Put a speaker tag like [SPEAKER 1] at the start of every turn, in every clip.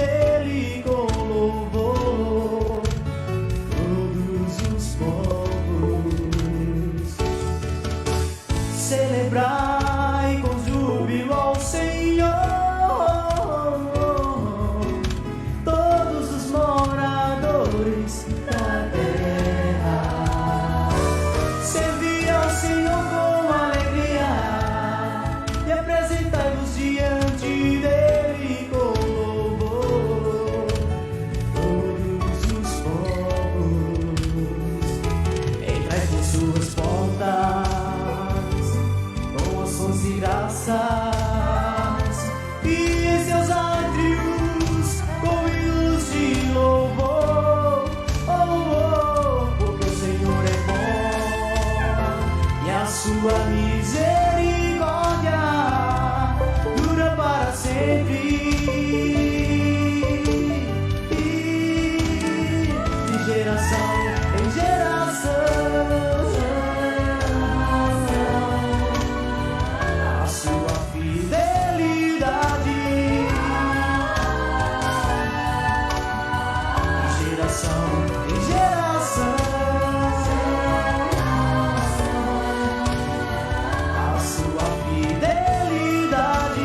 [SPEAKER 1] dele com louvor, todos os povos. Celebrai com júbilo ao Senhor, todos os moradores da terra. Servi ao Senhor com alegria e apresentai-vos diante dele com louvor, todos os povos. Entrai por suas portas com ações de graças e em seus átrios com hinos de louvor. Porque o Senhor é bom e a sua misericórdia dura para sempre. De geração em geração, a sua fidelidade. De geração em geração, a sua fidelidade.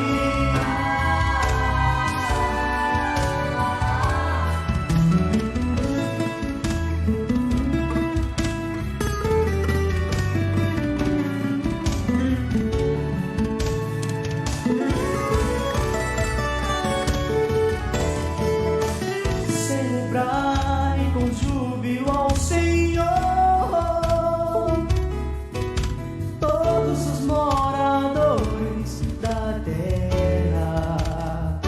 [SPEAKER 1] Celebrai com júbilo ao Senhor, todos os moradores da terra.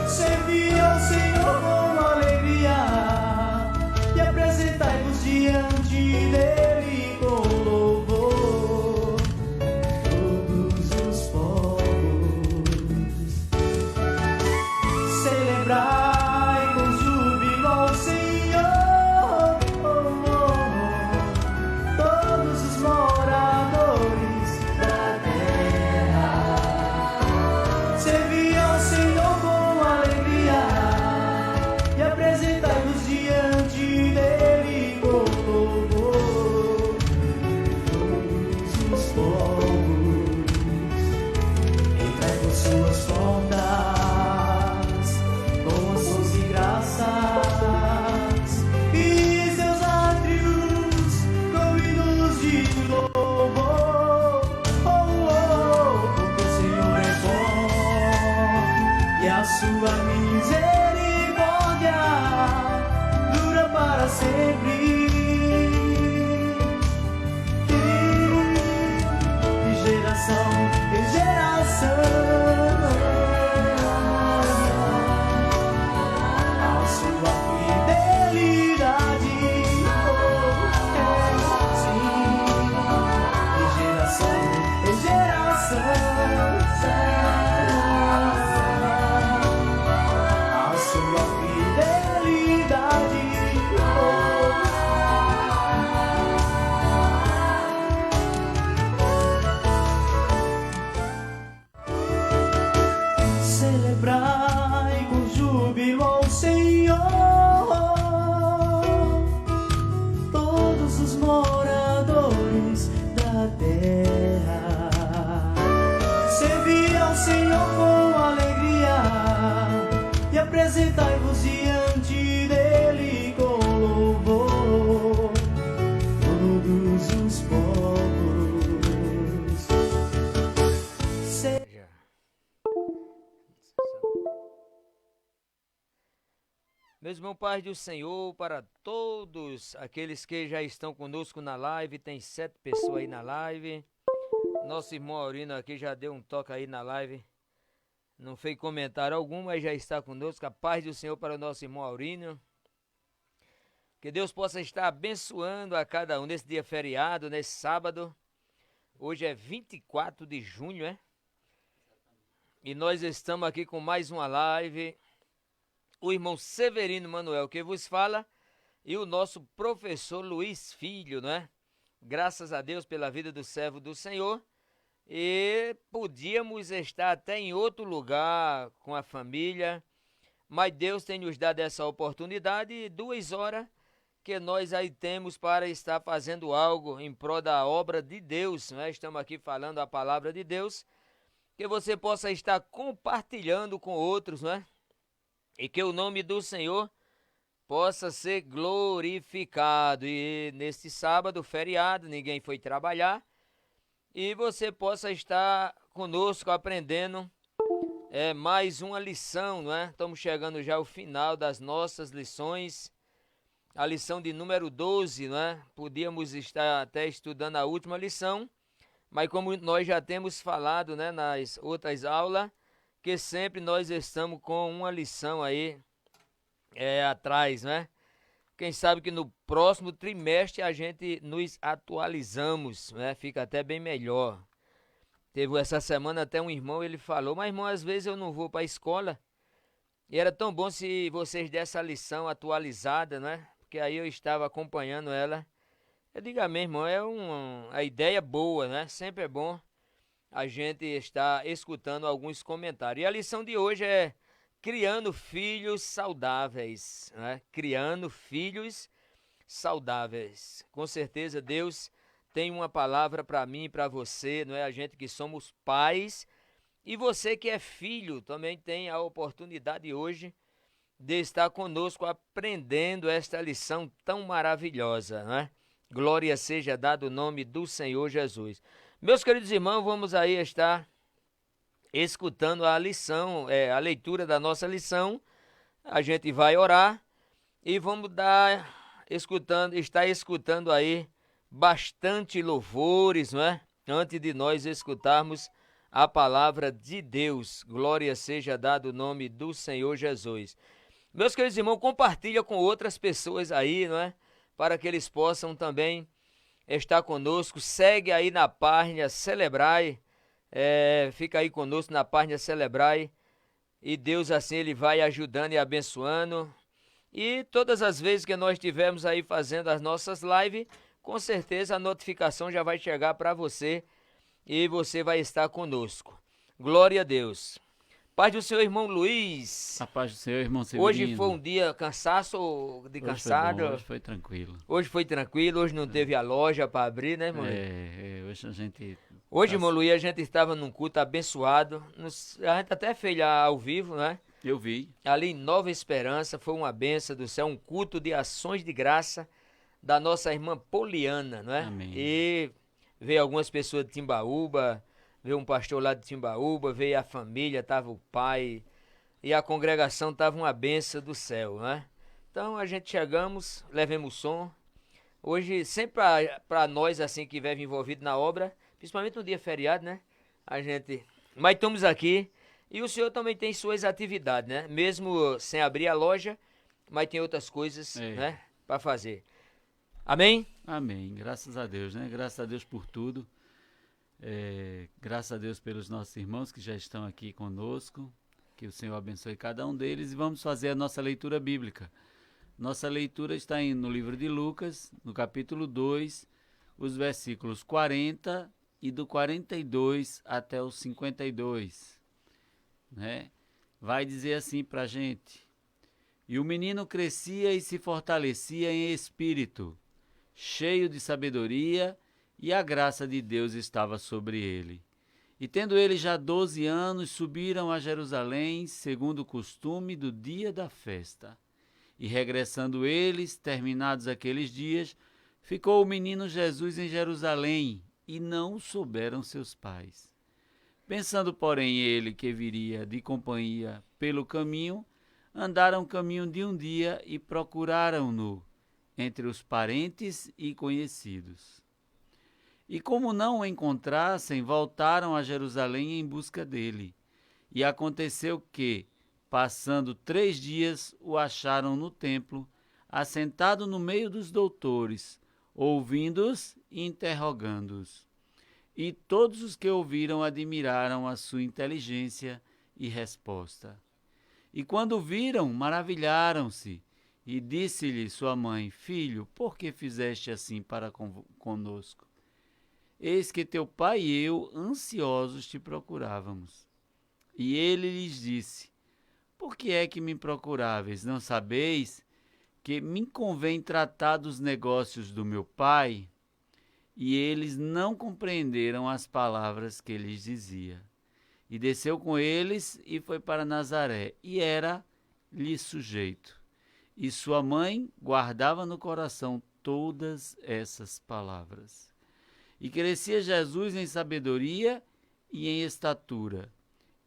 [SPEAKER 1] Servi ao Senhor com alegria e apresentai-vos diante dele com louvor, todos os povos. Celebrai com júbilo ao Senhor, todos os moradores da terra. Servi ao Senhor com alegria e apresentai-vos diante dele com louvor, todos os povos. Entrai por suas portas com ações de graças e seus átrios com hinos de louvor. Porque o Senhor é bom e a sua misericórdia dura para sempre. De geração em geração, a sua fidelidade. Sim, de geração em geração, a sua fidelidade. Celebrai com júbilo ao Senhor, todos os moradores da terra. Servi ao Senhor com alegria e apresentai-vos diante dele com louvor, todos os povos.
[SPEAKER 2] Meus irmãos, paz do Senhor para todos aqueles que já estão conosco na live. Tem 7 pessoas aí na live. Nosso irmão Aurino aqui já deu um toque aí na live. Não fez comentário algum, mas já está conosco. A paz do Senhor para o nosso irmão Aurino. Que Deus possa estar abençoando a cada um nesse dia feriado, nesse sábado. Hoje é 24 de junho, é? E nós estamos aqui com mais uma live. O irmão Severino Manuel que vos fala e o nosso professor Luiz Filho, não é? Graças a Deus pela vida do servo do Senhor. E podíamos estar até em outro lugar com a família, mas Deus tem nos dado essa oportunidade e 2 horas que nós aí temos para estar fazendo algo em prol da obra de Deus, né? Estamos aqui falando a palavra de Deus, que você possa estar compartilhando com outros, né? E que o nome do Senhor possa ser glorificado. E neste sábado, feriado, ninguém foi trabalhar, e você possa estar conosco aprendendo mais uma lição, não é? Estamos chegando já ao final das nossas lições, a lição de número 12, não é? Podíamos estar até estudando a última lição, mas como nós já temos falado, né, nas outras aulas, que sempre nós estamos com uma lição aí atrás, né? Quem sabe que no próximo trimestre a gente nos atualizamos, né? Fica até bem melhor. Teve essa semana até um irmão, ele falou, mas irmão, às vezes eu não vou para a escola. E era tão bom se vocês dessem a lição atualizada, né? Porque aí eu estava acompanhando ela. Eu digo, irmão, a ideia boa, né? Sempre é bom a gente estar escutando alguns comentários. E a lição de hoje é criando filhos saudáveis, né? Criando filhos saudáveis. Com certeza Deus tem uma palavra para mim e para você, não é? A gente que somos pais e você que é filho também tem a oportunidade hoje de estar conosco aprendendo esta lição tão maravilhosa, né? Glória seja dado o nome do Senhor Jesus. Meus queridos irmãos, vamos aí estar escutando a lição, a leitura da nossa lição. A gente vai orar e vamos estar escutando aí bastante louvores, não é? Antes de nós escutarmos a palavra de Deus. Glória seja dado o nome do Senhor Jesus. Meus queridos irmãos, compartilha com outras pessoas aí, não é? Para que eles possam também estar conosco. Segue aí na página Celebrai. Fica aí conosco na página Celebrai. E Deus assim ele vai ajudando e abençoando. E todas as vezes que nós estivermos aí fazendo as nossas lives, com certeza a notificação já vai chegar para você e você vai estar conosco. Glória a Deus. Paz do Senhor, irmão Luiz.
[SPEAKER 3] A paz do Senhor, irmão Severino.
[SPEAKER 2] Hoje foi um dia cansado?
[SPEAKER 3] Hoje foi tranquilo.
[SPEAKER 2] Hoje foi tranquilo, hoje não teve a loja para abrir, né, irmão Luiz?
[SPEAKER 3] Hoje a gente...
[SPEAKER 2] Hoje, irmão Luiz, a gente estava num culto abençoado. A gente até fez lá ao vivo, né?
[SPEAKER 3] Eu vi.
[SPEAKER 2] Ali em Nova Esperança, foi uma benção do céu, um culto de ações de graça da nossa irmã Poliana, não é?
[SPEAKER 3] Amém.
[SPEAKER 2] E veio algumas pessoas de Timbaúba, veio um pastor lá de Timbaúba, veio a família, tava o pai, e a congregação tava uma benção do céu, né? Então a gente chegamos, levemos som. Hoje, sempre para nós assim que vive envolvido na obra, principalmente no dia feriado, né? Mas estamos aqui. E o senhor também tem suas atividades, né? Mesmo sem abrir a loja, mas tem outras coisas, né? Para fazer. Amém?
[SPEAKER 3] Amém. Graças a Deus, né? Graças a Deus por tudo. Graças a Deus pelos nossos irmãos que já estão aqui conosco. Que o Senhor abençoe cada um deles. E vamos fazer a nossa leitura bíblica. Nossa leitura está no livro de Lucas, no capítulo 2, os versículos 40 e do 42 até o 52. Né? Vai dizer assim para a gente: e o menino crescia e se fortalecia em espírito, cheio de sabedoria, e a graça de Deus estava sobre ele. E tendo ele já 12 anos, subiram a Jerusalém, segundo o costume do dia da festa. E regressando eles, terminados aqueles dias, ficou o menino Jesus em Jerusalém, e não o souberam seus pais. Pensando, porém, ele que viria de companhia pelo caminho, andaram caminho de um dia e procuraram-no entre os parentes e conhecidos. E como não o encontrassem, voltaram a Jerusalém em busca dele. E aconteceu que, passando 3 dias, o acharam no templo, assentado no meio dos doutores, ouvindo-os e interrogando-os. E todos os que ouviram admiraram a sua inteligência e resposta. E quando viram, maravilharam-se, e disse-lhe sua mãe: Filho, por que fizeste assim para conosco? Eis que teu pai e eu, ansiosos, te procurávamos. E ele lhes disse: por que é que me procuráveis? Não sabeis que me convém tratar dos negócios do meu pai? E eles não compreenderam as palavras que lhes dizia. E desceu com eles e foi para Nazaré, e era-lhe sujeito. E sua mãe guardava no coração todas essas palavras. E crescia Jesus em sabedoria e em estatura,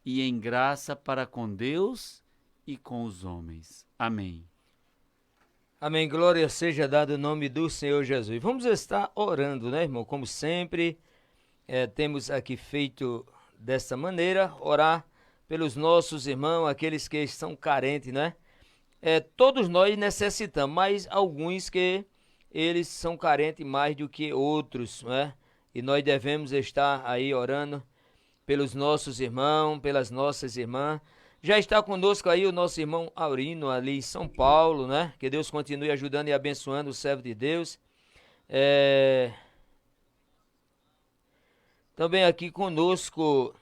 [SPEAKER 3] e em graça para com Deus e com os homens. Amém.
[SPEAKER 2] Amém. Glória seja dada o nome do Senhor Jesus. Vamos estar orando, né, irmão? Como sempre, temos aqui feito desta maneira, orar pelos nossos irmãos, aqueles que estão carentes, né? Todos nós necessitamos, mas alguns que eles são carentes mais do que outros, né? E nós devemos estar aí orando pelos nossos irmãos, pelas nossas irmãs. Já está conosco aí o nosso irmão Aurino, ali em São Paulo, né? Que Deus continue ajudando e abençoando o servo de Deus. Também aqui conosco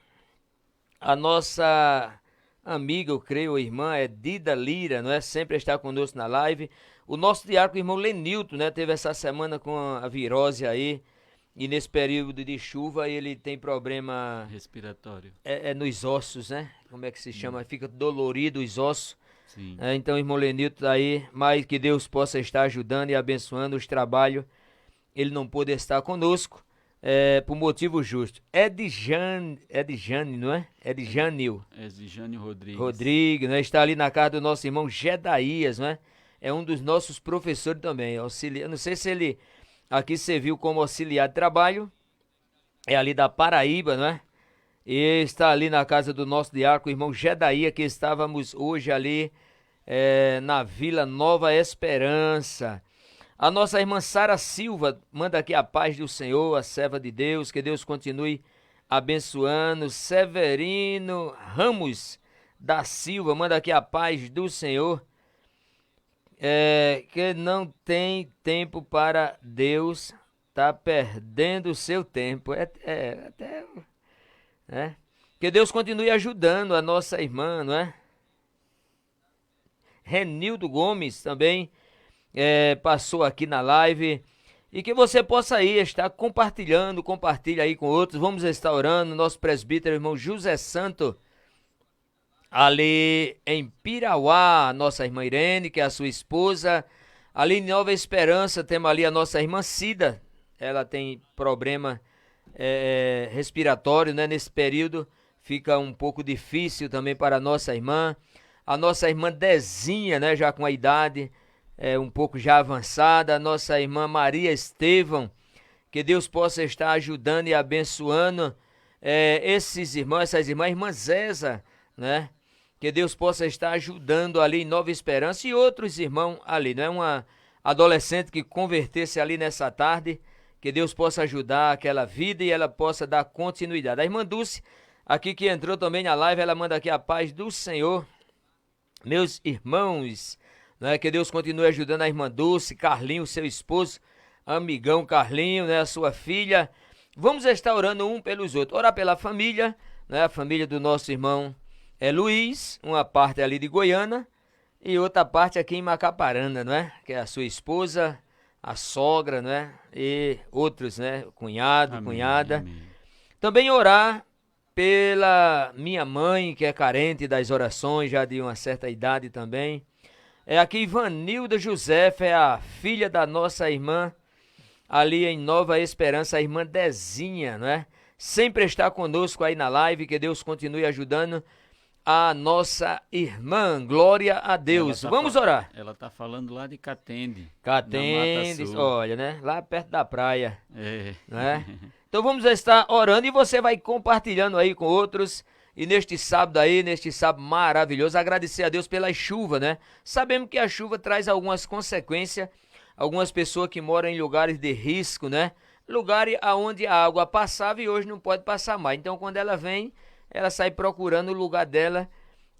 [SPEAKER 2] a nossa amiga, eu creio, irmã, Dida Lira, não é? Sempre está conosco na live. O nosso diácono, irmão Lenilton, né? Teve essa semana com a virose aí. E nesse período de chuva ele tem problema
[SPEAKER 3] respiratório.
[SPEAKER 2] Nos ossos, né? Como é que se chama? Fica dolorido os ossos.
[SPEAKER 3] Sim.
[SPEAKER 2] Então, irmão Lenilton tá aí, mas que Deus possa estar ajudando e abençoando os trabalhos. Ele não pôde estar conosco por motivo justo. Edjane, não é? Edjanil Rodrigues, né? Está ali na casa do nosso irmão Gedaías, não é? É um dos nossos professores também. Auxiliar, não sei se ele aqui serviu como auxiliar de trabalho, é ali da Paraíba, não é? E está ali na casa do nosso diácono, irmão Gedaías, que estávamos hoje ali na Vila Nova Esperança. A nossa irmã Sara Silva manda aqui a paz do Senhor, a serva de Deus, que Deus continue abençoando. Severino Ramos da Silva manda aqui a paz do Senhor. Que não tem tempo para Deus, tá perdendo o seu tempo. Que Deus continue ajudando a nossa irmã, não é? Renildo Gomes também passou aqui na live. E que você possa aí estar compartilhando, compartilha aí com outros. Vamos estar orando, nosso presbítero, irmão José Santo, ali em Pirauá, nossa irmã Irene, que é a sua esposa. Ali em Nova Esperança, temos ali a nossa irmã Cida. Ela tem problema respiratório, né? Nesse período fica um pouco difícil também para a nossa irmã. A nossa irmã Dezinha, né? Já com a idade um pouco já avançada. A nossa irmã Maria Estevão. Que Deus possa estar ajudando e abençoando esses irmãos, essas irmãs. Irmã Zéza, né? Que Deus possa estar ajudando ali em Nova Esperança e outros irmãos ali, não é? Uma adolescente que convertesse ali nessa tarde, que Deus possa ajudar aquela vida e ela possa dar continuidade. A irmã Dulce, aqui que entrou também na live, ela manda aqui a paz do Senhor, meus irmãos, não é? Que Deus continue ajudando a irmã Dulce, Carlinho, seu esposo, amigão Carlinho, né? A sua filha. Vamos estar orando um pelos outros, orar pela família, né? A família do nosso irmão Luiz, uma parte ali de Goiânia e outra parte aqui em Macaparana, não é? Que é a sua esposa, a sogra, não é? E outros, né? Cunhado,
[SPEAKER 3] Amém,
[SPEAKER 2] cunhada.
[SPEAKER 3] amém.
[SPEAKER 2] Também orar pela minha mãe, que é carente das orações, já de uma certa idade também. Aqui Ivanilda Josefa, é a filha da nossa irmã, ali em Nova Esperança, a irmã Dezinha, não é? Sempre está conosco aí na live, que Deus continue ajudando a nossa irmã, glória a Deus. Vamos orar.
[SPEAKER 3] Ela está falando lá de Catende.
[SPEAKER 2] Catende, olha, né? Lá perto da praia. Não é?
[SPEAKER 3] É.
[SPEAKER 2] Então vamos estar orando e você vai compartilhando aí com outros. E neste sábado maravilhoso, agradecer a Deus pela chuva, né? Sabemos que a chuva traz algumas consequências, algumas pessoas que moram em lugares de risco, né? Lugares onde a água passava e hoje não pode passar mais. Então quando ela vem, ela sai procurando o lugar dela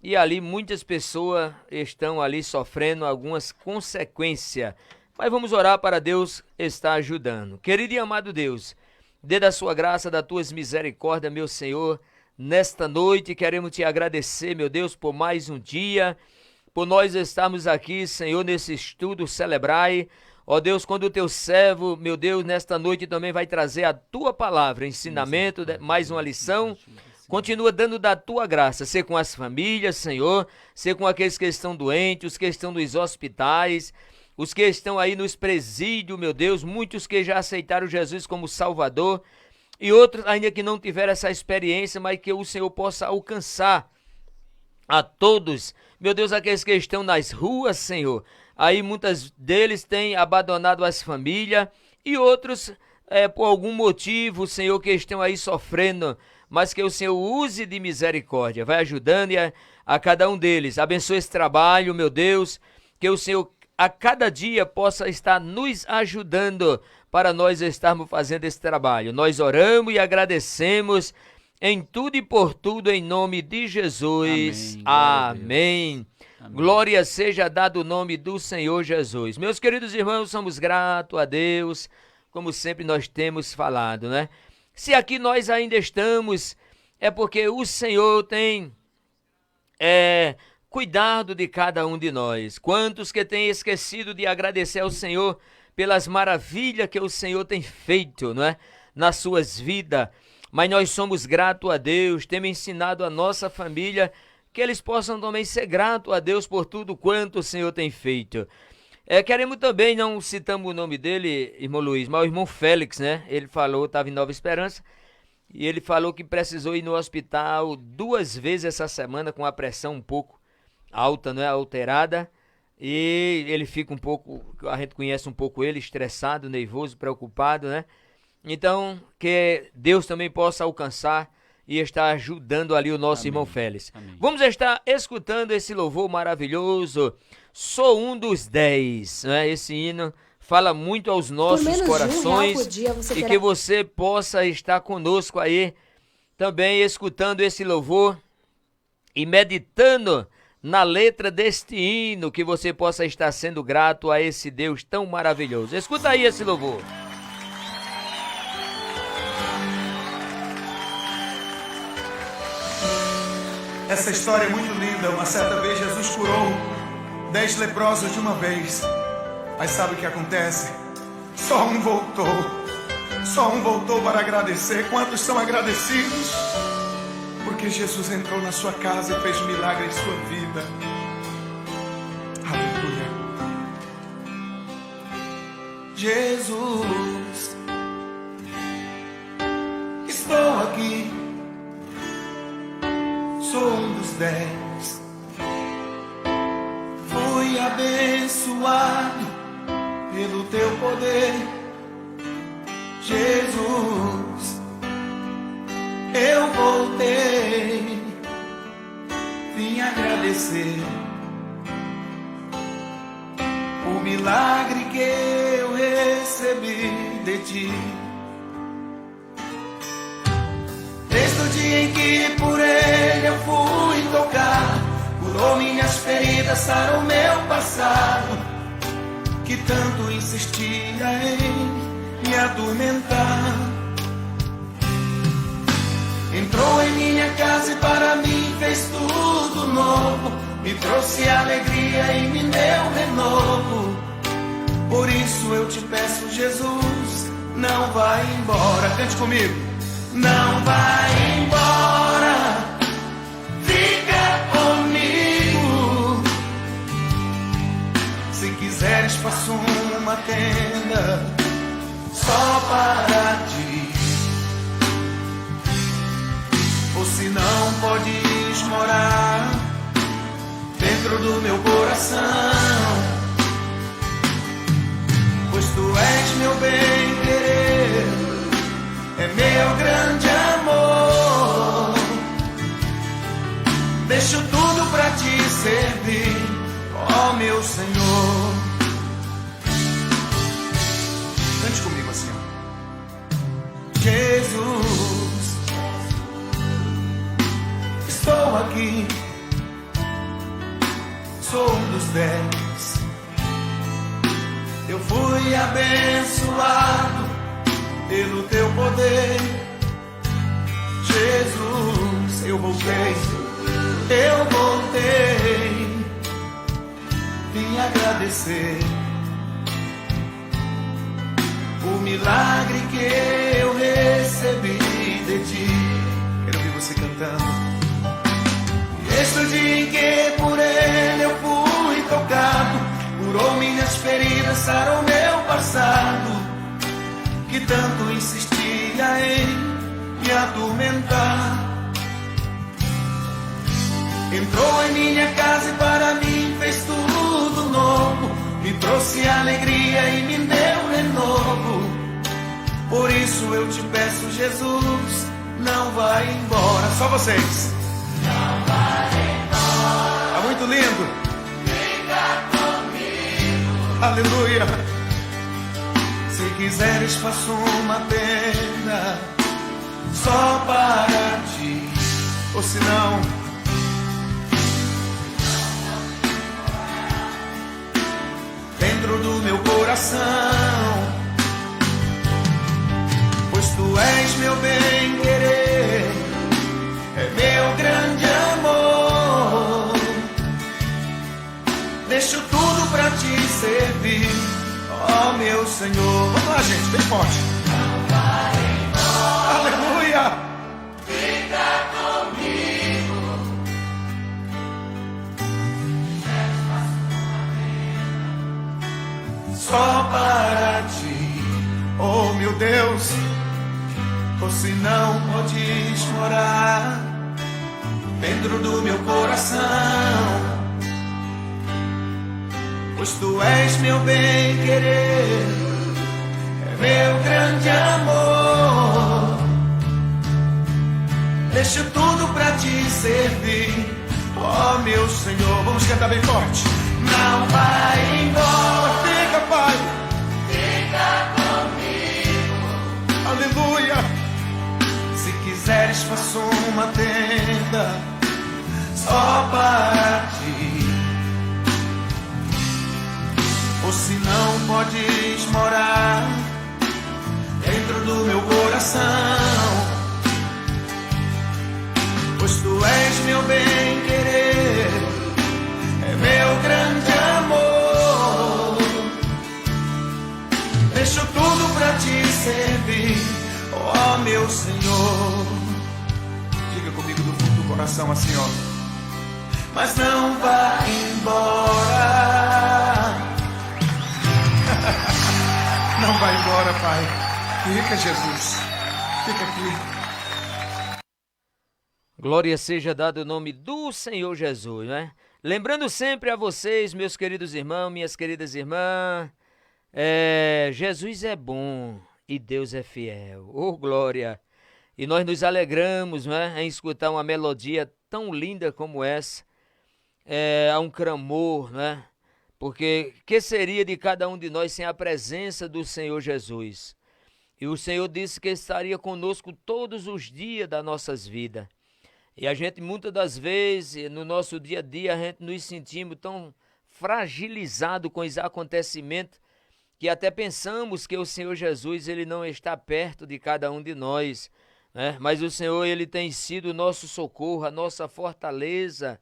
[SPEAKER 2] e ali muitas pessoas estão ali sofrendo algumas consequências. Mas vamos orar para Deus estar ajudando. Querido e amado Deus, dê da sua graça, das tuas misericórdias, meu Senhor, nesta noite. Queremos te agradecer, meu Deus, por mais um dia, por nós estarmos aqui, Senhor, nesse estudo Celebrai. Ó Deus, quando o teu servo, meu Deus, nesta noite também vai trazer a tua palavra, ensinamento, mais uma lição. Continua dando da tua graça, ser com as famílias, Senhor, ser com aqueles que estão doentes, os que estão nos hospitais, os que estão aí nos presídios, meu Deus, muitos que já aceitaram Jesus como Salvador e outros ainda que não tiveram essa experiência, mas que o Senhor possa alcançar a todos, meu Deus, aqueles que estão nas ruas, Senhor. Aí muitos deles têm abandonado as famílias e outros, por algum motivo, Senhor, que estão aí sofrendo, mas que o Senhor use de misericórdia, vai ajudando a cada um deles. Abençoe esse trabalho, meu Deus, que o Senhor a cada dia possa estar nos ajudando para nós estarmos fazendo esse trabalho. Nós oramos e agradecemos em tudo e por tudo, em nome de Jesus. Amém. Amém. Glória seja dado o nome do Senhor Jesus. Meus queridos irmãos, somos gratos a Deus, como sempre nós temos falado, né? Se aqui nós ainda estamos, é porque o Senhor tem cuidado de cada um de nós. Quantos que têm esquecido de agradecer ao Senhor pelas maravilhas que o Senhor tem feito, não é? Nas suas vidas. Mas nós somos gratos a Deus, temos ensinado a nossa família que eles possam também ser gratos a Deus por tudo quanto o Senhor tem feito. Queremos também, não citamos o nome dele, irmão Luiz, mas o irmão Félix, né? Ele falou, estava em Nova Esperança, e ele falou que precisou ir no hospital 2 vezes essa semana com a pressão um pouco alta, não é? Alterada, e ele fica um pouco, a gente conhece um pouco ele, estressado, nervoso, preocupado, né? Então, que Deus também possa alcançar e estar ajudando ali o nosso irmão Félix. Amém. Vamos estar escutando esse louvor maravilhoso, Sou um dos 10, né? Esse hino fala muito aos nossos corações e que você possa estar conosco aí também escutando esse louvor e meditando na letra deste hino, que você possa estar sendo grato a esse Deus tão maravilhoso. Escuta aí esse louvor.
[SPEAKER 1] Essa história é muito linda. Uma certa vez Jesus curou 10 leprosos de uma vez. Mas sabe o que acontece? Só um voltou. Só um voltou para agradecer. Quantos são agradecidos? Porque Jesus entrou na sua casa e fez milagre em sua vida. Aleluia. Jesus, estou aqui. Sou um dos 10. Fui abençoado pelo teu poder, Jesus. Eu voltei, vim agradecer o milagre que eu recebi de ti. Desde o dia em que por ele eu fui tocar, curou minhas feridas, sarou meu passado, que tanto insistia em me atormentar. Entrou em minha casa e para mim fez tudo novo, me trouxe alegria e me deu renovo. Por isso eu te peço, Jesus, não vai embora. Cante comigo. Não vai embora, fica comigo. Se quiseres faço uma tenda só para ti, ou se não podes morar dentro do meu coração, pois tu és meu bem-querer, é meu grande amor. Deixo tudo pra te servir, ó meu Senhor. Cante comigo assim, ó. Jesus, estou aqui. Sou um dos 10. Eu fui abençoado pelo teu poder, Jesus. eu voltei, vim agradecer o milagre que eu recebi de ti. Quero ouvir você cantando. Este é o dia em que por ele eu fui tocado, curou minhas feridas, sarou meu passado, que tanto insistia em me atormentar. Entrou em minha casa e para mim fez tudo novo, me trouxe alegria e me deu renovo. Por isso eu te peço, Jesus, não vai embora. Só vocês. Não vai embora. Tá muito lindo. Fica comigo. Aleluia. Se quiseres faço uma tenda só para ti, ou se não, dentro do meu coração, pois tu és meu bem-querer, é meu grande amor. Deixo tudo pra te servir, ó meu Senhor. Vamos lá, gente, bem forte. Não vai embora. Aleluia. Fica comigo. Só para ti, oh meu Deus, ou se não podes morar dentro do meu coração, pois tu és meu bem-querer, é meu grande amor. Deixo tudo pra te servir, ó meu Senhor. Vamos cantar bem forte. Não vai embora, fica, Pai. Fica comigo. Aleluia. Se quiseres faço uma tenda só para ti, ou se não podes morar dentro do meu coração, pois tu és meu bem-querer, é meu grande amor. Deixo tudo pra te servir, ó meu Senhor. Diga comigo do fundo do coração assim, ó. Mas não vá embora. Não vai embora, Pai. Fica, Jesus. Fica aqui.
[SPEAKER 2] Glória seja dado o nome do Senhor Jesus, né? Lembrando sempre a vocês, meus queridos irmãos, minhas queridas irmãs, Jesus é bom e Deus é fiel. Oh, glória! E nós nos alegramos, né, em escutar uma melodia tão linda como essa. Há um clamor, né? Porque que seria de cada um de nós sem a presença do Senhor Jesus? E o Senhor disse que estaria conosco todos os dias das nossas vidas. E a gente, muitas das vezes, no nosso dia a dia, a gente nos sentimos tão fragilizados com os acontecimentos que até pensamos que o Senhor Jesus ele não está perto de cada um de nós, né? Mas o Senhor ele tem sido o nosso socorro, a nossa fortaleza,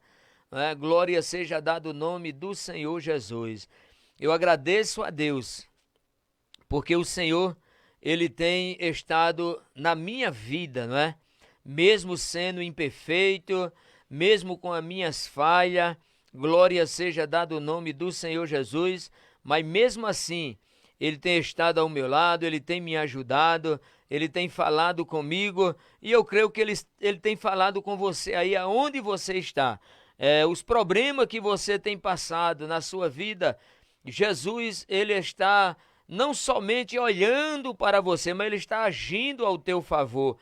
[SPEAKER 2] né? Glória seja dado o nome do Senhor Jesus. Eu agradeço a Deus, porque o Senhor ele tem estado na minha vida, não é? Mesmo sendo imperfeito, mesmo com as minhas falhas, glória seja dado o nome do Senhor Jesus, mas mesmo assim, Ele tem estado ao meu lado, Ele tem me ajudado, Ele tem falado comigo, e eu creio que Ele tem falado com você aí aonde você está. Os problemas que você tem passado na sua vida, Jesus, Ele está não somente olhando para você, mas Ele está agindo ao teu favor.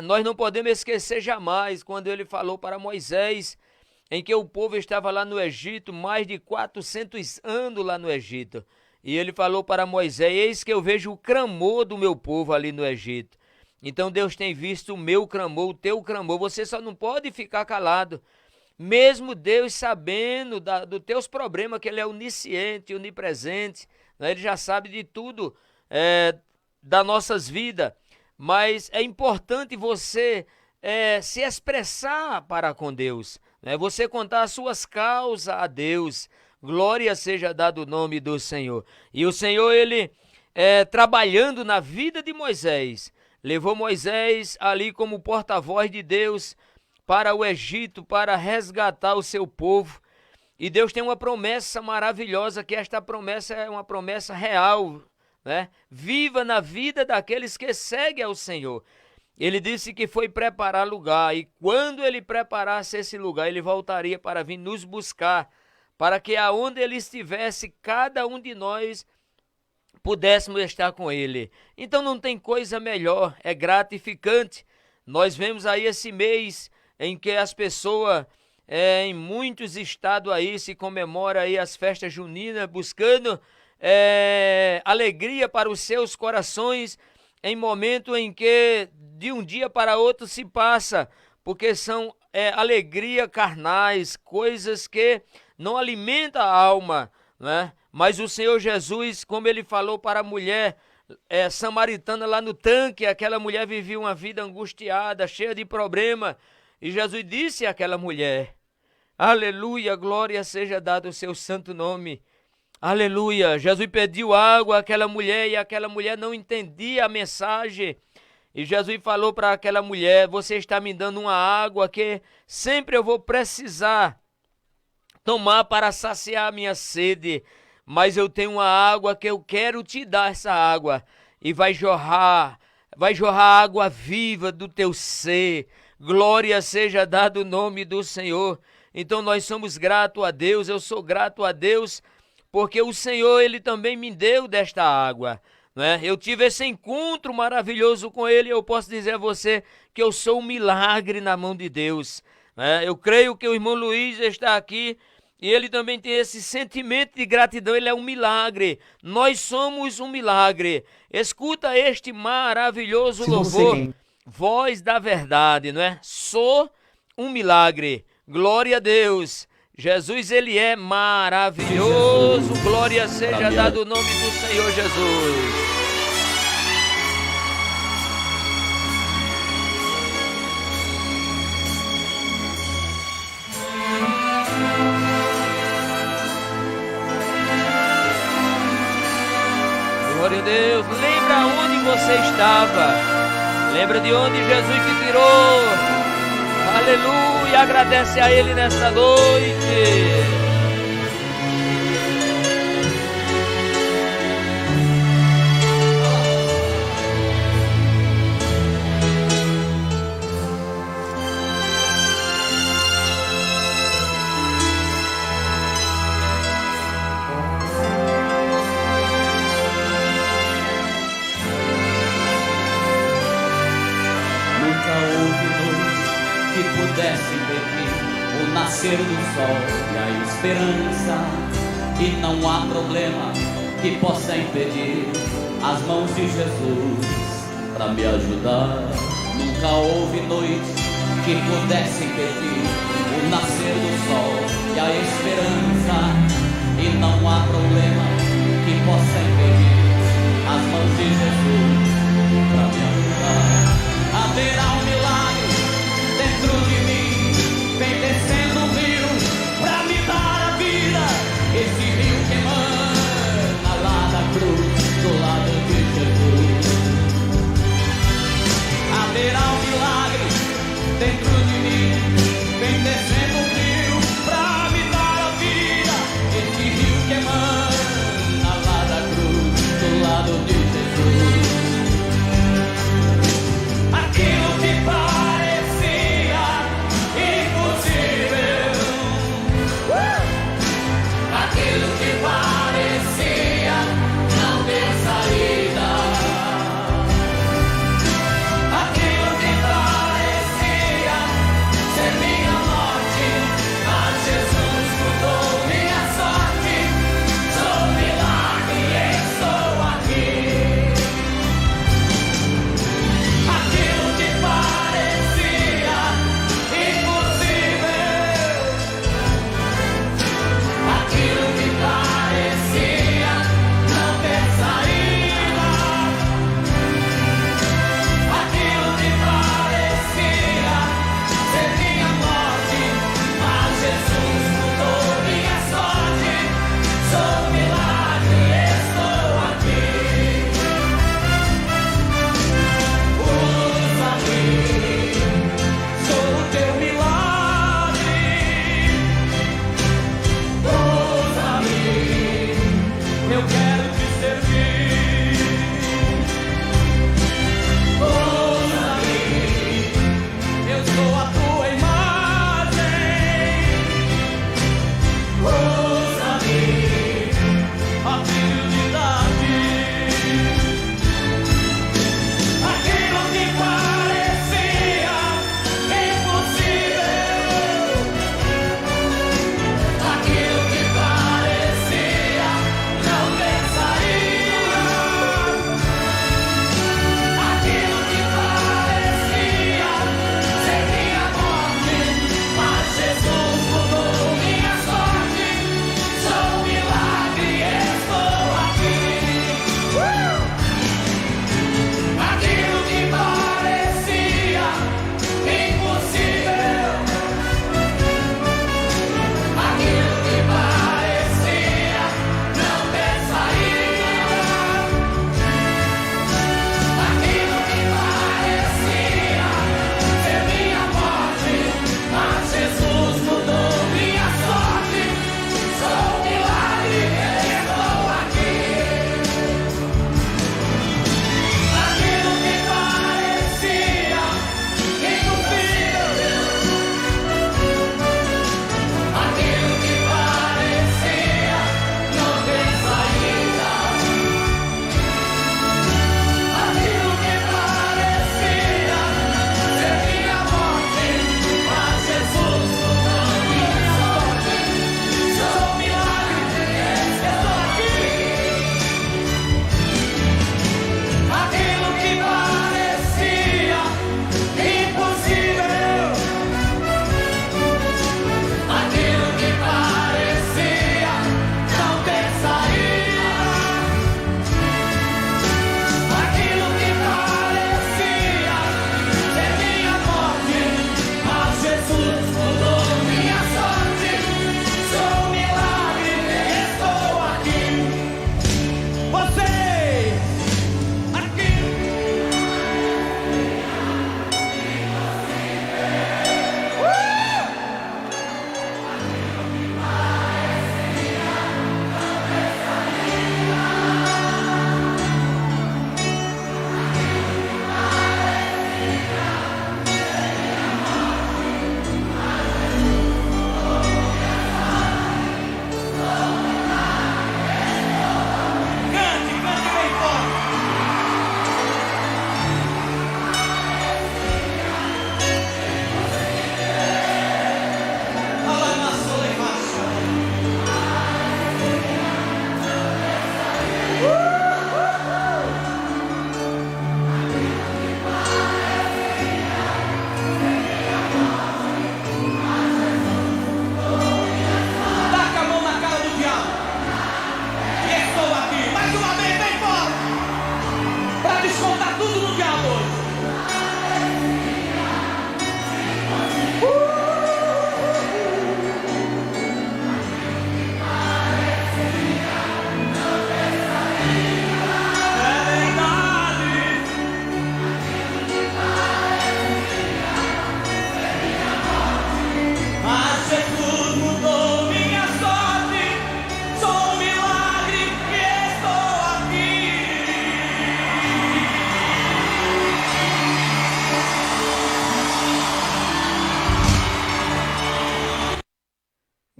[SPEAKER 2] Nós não podemos esquecer jamais quando ele falou para Moisés, em que o povo estava lá no Egito, mais de 400 anos lá no Egito. E ele falou para Moisés, eis que eu vejo o clamor do meu povo ali no Egito. Então Deus tem visto o meu clamor, o teu clamor, você só não pode ficar calado. Mesmo Deus sabendo dos teus problemas, que Ele é onisciente, onipresente, né? Ele já sabe de tudo das nossas vidas. Mas é importante você se expressar para com Deus, né? Você contar as suas causas a Deus. Glória seja dado o nome do Senhor. E o Senhor, ele trabalhando na vida de Moisés, levou Moisés ali como porta-voz de Deus para o Egito, para resgatar o seu povo. E Deus tem uma promessa maravilhosa, que esta promessa é uma promessa real, né? Viva na vida daqueles que seguem ao Senhor. Ele disse que foi preparar lugar, e quando ele preparasse esse lugar, ele voltaria para vir nos buscar, para que aonde ele estivesse, cada um de nós pudéssemos estar com ele. Então não tem coisa melhor, é gratificante. Nós vemos aí esse mês em que as pessoas, em muitos estados aí, se comemora aí as festas juninas, buscando alegria para os seus corações, em momento em que de um dia para outro se passa, porque são alegria carnais, coisas que não alimentam a alma, né? Mas o Senhor Jesus, como ele falou para a mulher samaritana lá no tanque, aquela mulher vivia uma vida angustiada, cheia de problema, e Jesus disse àquela mulher: aleluia, glória seja dado o seu santo nome. Aleluia. Jesus pediu água àquela mulher e aquela mulher não entendia a mensagem. E Jesus falou para aquela mulher: você está me dando uma água que sempre eu vou precisar tomar para saciar a minha sede. Mas eu tenho uma água que eu quero te dar, essa água. E vai jorrar água viva do teu ser. Glória seja dado o nome do Senhor. Então nós somos gratos a Deus, eu sou grato a Deus, porque o Senhor, ele também me deu desta água, né? Eu tive esse encontro maravilhoso com ele, eu posso dizer a você que eu sou um milagre na mão de Deus, né? Eu creio que o irmão Luiz está aqui e ele também tem esse sentimento de gratidão, ele é um milagre, nós somos um milagre. Escuta este maravilhoso louvor, voz da verdade, não é? Sou um milagre, glória a Deus. Jesus, ele é maravilhoso, glória seja dado o nome do Senhor Jesus. Glória a Deus. Lembra onde você estava, lembra de onde Jesus te tirou. Aleluia, agradece a Ele nesta noite.
[SPEAKER 4] Pudesse impedir o nascer do sol e a esperança, e não há problema que possa impedir as mãos de Jesus para me ajudar. Nunca houve noite que pudesse impedir o nascer do sol e a esperança, e não há problema que possa impedir as mãos de Jesus para me ajudar. Haverá um milagre dentro de mim, vem descendo um rio pra me dar a vida. Esse rio que emana lá da cruz, do lado de Jesus. Haverá um milagre dentro de mim, vem descendo um rio pra me dar a vida. Esse rio que emana lá da cruz, do lado de Jesus. Aquilo que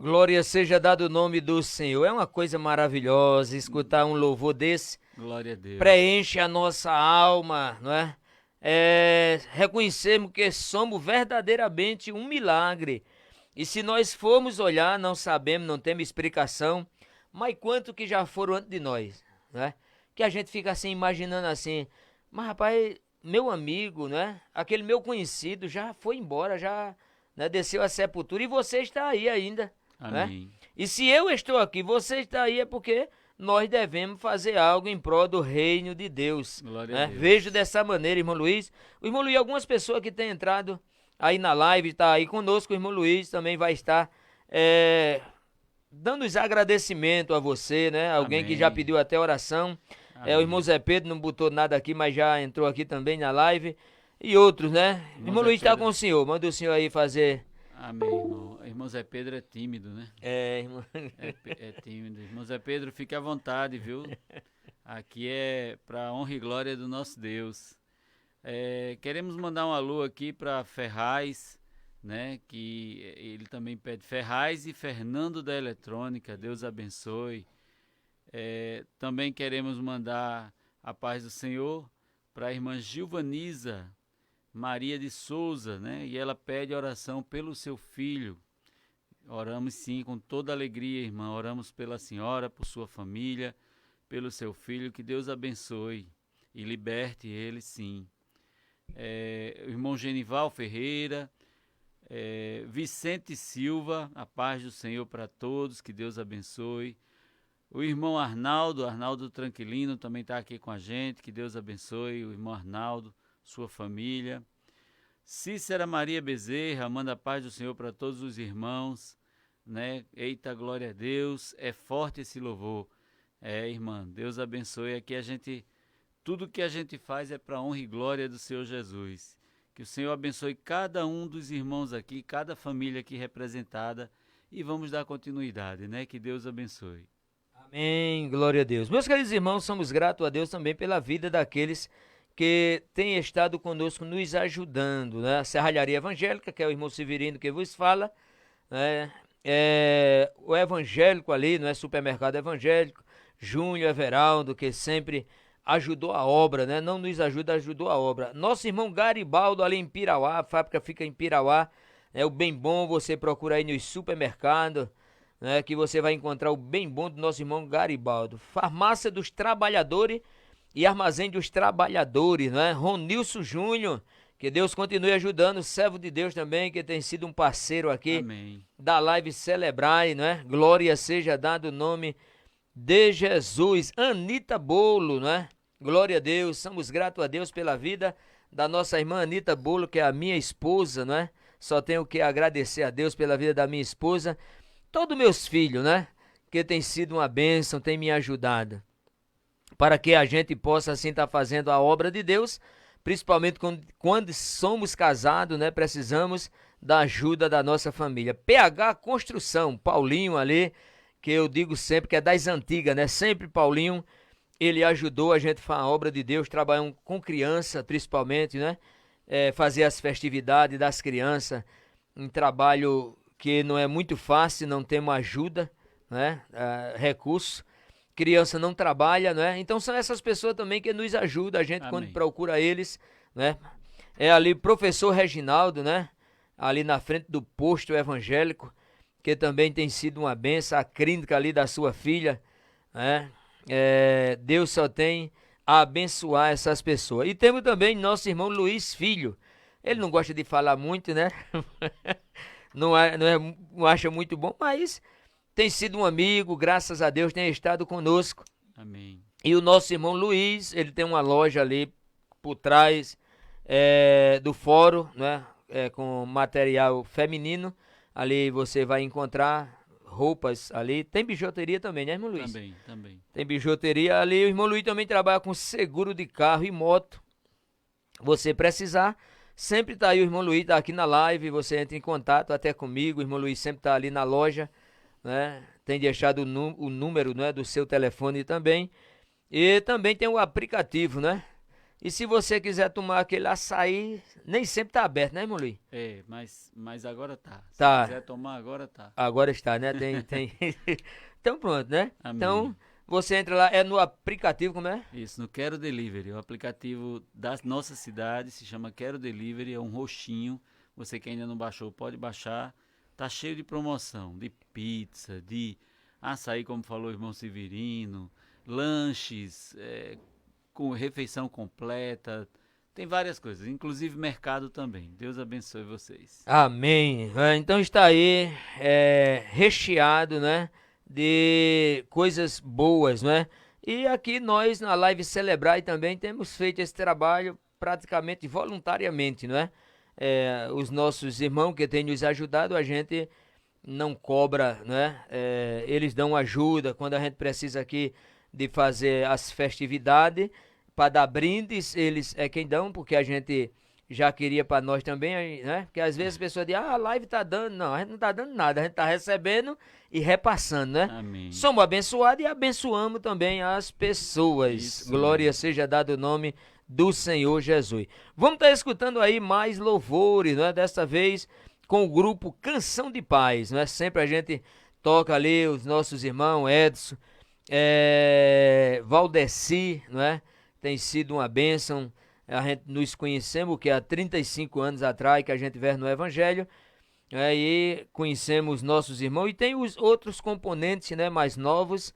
[SPEAKER 2] Glória seja dado o nome do Senhor. É uma coisa maravilhosa escutar um louvor desse.
[SPEAKER 3] Glória a Deus.
[SPEAKER 2] Preenche a nossa alma, não é? Reconhecemos que somos verdadeiramente um milagre. E se nós formos olhar, não sabemos, não temos explicação, mas quanto que já foram antes de nós, né? Que a gente fica assim, imaginando assim, mas rapaz, meu amigo, né? Aquele meu conhecido já foi embora, já, né, desceu a sepultura e você está aí ainda, né?
[SPEAKER 3] Amém.
[SPEAKER 2] E se eu estou aqui, você está aí, é porque nós devemos fazer algo em prol do reino de Deus,
[SPEAKER 3] Glória
[SPEAKER 2] né?
[SPEAKER 3] a Deus.
[SPEAKER 2] Vejo dessa maneira, irmão Luiz. O irmão Luiz, algumas pessoas que têm entrado aí na live, está aí conosco, o irmão Luiz também vai estar dando os agradecimentos a você, né? Alguém
[SPEAKER 3] Amém.
[SPEAKER 2] que já pediu até oração.
[SPEAKER 3] Amém.
[SPEAKER 2] O irmão Zé Pedro não botou nada aqui, mas já entrou aqui também na live. E outros, né? Irmão
[SPEAKER 3] Zé
[SPEAKER 2] Luiz está
[SPEAKER 3] Pedro.
[SPEAKER 2] com o senhor, manda o senhor aí fazer.
[SPEAKER 3] Amém, irmão. Irmão Zé Pedro é tímido, né?
[SPEAKER 2] Irmão.
[SPEAKER 3] É tímido. Irmão Zé Pedro, fique à vontade, viu? Aqui é para honra e glória do nosso Deus. Queremos mandar um alô aqui para Ferraz, né? Que ele também pede Ferraz e Fernando da Eletrônica. Deus abençoe. Também queremos mandar a paz do Senhor para a irmã Gilvaniza Maria de Souza, né? E ela pede oração pelo seu filho. Oramos sim, com toda alegria, irmã. Oramos pela senhora, por sua família, pelo seu filho. Que Deus abençoe e liberte ele, sim. O irmão Genival Ferreira, Vicente Silva, a paz do Senhor para todos. Que Deus abençoe. O irmão Arnaldo Tranquilino também está aqui com a gente. Que Deus abençoe o irmão Arnaldo, sua família. Cícera Maria Bezerra, manda a paz do Senhor para todos os irmãos, né? Eita, glória a Deus, é forte esse louvor. Irmã, Deus abençoe. Aqui tudo que a gente faz é para honra e glória do Senhor Jesus. Que o Senhor abençoe cada um dos irmãos aqui, cada família aqui representada, e vamos dar continuidade, né? Que Deus abençoe.
[SPEAKER 2] Amém, glória a Deus. Meus queridos irmãos, somos gratos a Deus também pela vida daqueles que têm estado conosco nos ajudando, né? A Serralharia Evangélica, que é o irmão Severino que vos fala, né? O evangélico ali, não é? Supermercado Evangélico, Júnior Everaldo, que sempre ajudou a obra, né? Não nos ajuda, ajudou a obra. Nosso irmão Garibaldo ali em Pirauá, a fábrica fica em Pirauá, o Bem Bom, você procura aí nos supermercados, né? Que você vai encontrar o Bem Bom do nosso irmão Garibaldo. Farmácia dos Trabalhadores e Armazém dos Trabalhadores, né? Ronilson Júnior, que Deus continue ajudando, o servo de Deus também, que tem sido um parceiro aqui.
[SPEAKER 3] Amém.
[SPEAKER 2] Da live Celebrai, né? Glória seja dado o nome de Jesus. Anita Bolo, né? Glória a Deus, somos gratos a Deus pela vida da nossa irmã Anita Bolo, que é a minha esposa, né? Só tenho que agradecer a Deus pela vida da minha esposa. Todos meus filhos, né? Que tem sido uma bênção, tem me ajudado. Para que a gente possa assim estar fazendo a obra de Deus, principalmente quando somos casados, né? Precisamos da ajuda da nossa família. PH Construção, Paulinho ali, que eu digo sempre que é das antigas, né? Sempre Paulinho, ele ajudou a gente a fazer a obra de Deus, trabalhando com criança, principalmente, né? Fazer as festividades das crianças, um trabalho que não é muito fácil, não temos ajuda, né? Recursos. Criança não trabalha, né? Então são essas pessoas também que nos ajudam, a gente
[SPEAKER 3] Amém.
[SPEAKER 2] Quando procura eles, né? Ali professor Reginaldo, né? Ali na frente do posto evangélico, que também tem sido uma benção, a clínica ali da sua filha, né? Deus só tem a abençoar essas pessoas. E temos também nosso irmão Luiz Filho. Ele não gosta de falar muito, né? Não acha muito bom, mas tem sido um amigo, graças a Deus, tem estado conosco.
[SPEAKER 3] Amém.
[SPEAKER 2] E o nosso irmão Luiz, ele tem uma loja ali por trás do fórum, né? Com material feminino. Ali você vai encontrar roupas ali. Tem bijuteria também, né, irmão Luiz?
[SPEAKER 3] Também.
[SPEAKER 2] Tem bijuteria ali. O irmão Luiz também trabalha com seguro de carro e moto. Você precisar, sempre tá aí o irmão Luiz, tá aqui na live. Você entra em contato até comigo. O irmão Luiz sempre tá ali na loja, né? Tem deixado o número, né, do seu telefone também. E também tem o aplicativo, né? E se você quiser tomar aquele açaí, nem sempre tá aberto, né, irmão Luiz?
[SPEAKER 3] Mas agora tá. Se
[SPEAKER 2] Tá.
[SPEAKER 3] quiser tomar, agora tá.
[SPEAKER 2] Agora está, né? Tem. Então pronto, né?
[SPEAKER 3] Amém.
[SPEAKER 2] Então você entra lá, é no aplicativo, como é?
[SPEAKER 3] Isso, no Quero Delivery. O aplicativo da nossa cidade se chama Quero Delivery, é um roxinho. Você que ainda não baixou, pode baixar. Tá cheio de promoção, de pizza, de açaí, como falou o irmão Severino, lanches, com refeição completa. Tem várias coisas, inclusive mercado também. Deus abençoe vocês.
[SPEAKER 2] Amém. Então está aí recheado, né, de coisas boas, né? E aqui nós na Live Celebrar também temos feito esse trabalho praticamente voluntariamente, não é? Os nossos irmãos que têm nos ajudado, a gente não cobra, né? Eles dão ajuda quando a gente precisa aqui de fazer as festividades, para dar brindes, eles é quem dão, porque a gente já queria para nós também, né? Porque às vezes as pessoas dizem, a live tá dando. Não, a gente não tá dando nada, a gente tá recebendo e repassando, né?
[SPEAKER 3] Amém.
[SPEAKER 2] Somos abençoados e abençoamos também as pessoas.
[SPEAKER 3] Isso.
[SPEAKER 2] Glória seja dado o nome do Senhor Jesus. Vamos estar escutando aí mais louvores, não é? Desta vez com o grupo Canção de Paz, não é? Sempre a gente toca ali os nossos irmãos, Edson, Valdeci, não é? Tem sido uma bênção. A gente nos conhecemos, que há 35 anos atrás que a gente veio no Evangelho, e conhecemos nossos irmãos, e tem os outros componentes, né, mais novos,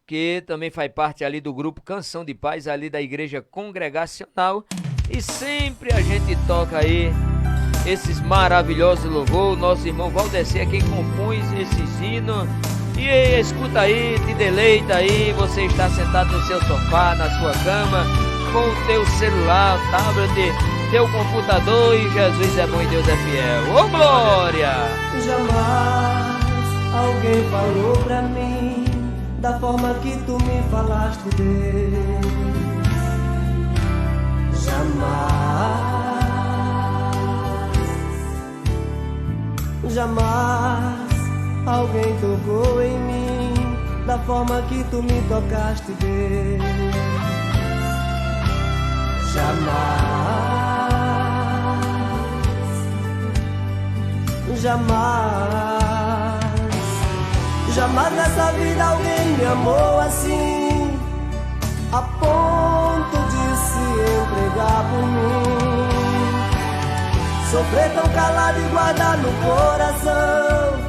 [SPEAKER 2] que também faz parte ali do grupo Canção de Paz, ali da Igreja Congregacional, e sempre a gente toca aí esses maravilhosos louvores. Nosso irmão Valdeci é quem compõe esses hinos, e escuta aí, te deleita aí, você está sentado no seu sofá, na sua cama, com o teu celular, tablet, teu computador, e Jesus é bom e Deus é fiel. Ô glória!
[SPEAKER 1] Jamais alguém falou pra mim da forma que tu me falaste, Deus. Jamais alguém tocou em mim da forma que tu me tocaste, Deus. Jamais nessa vida alguém me amou assim, a ponto de se entregar por mim, sofrer tão calado e guardar no coração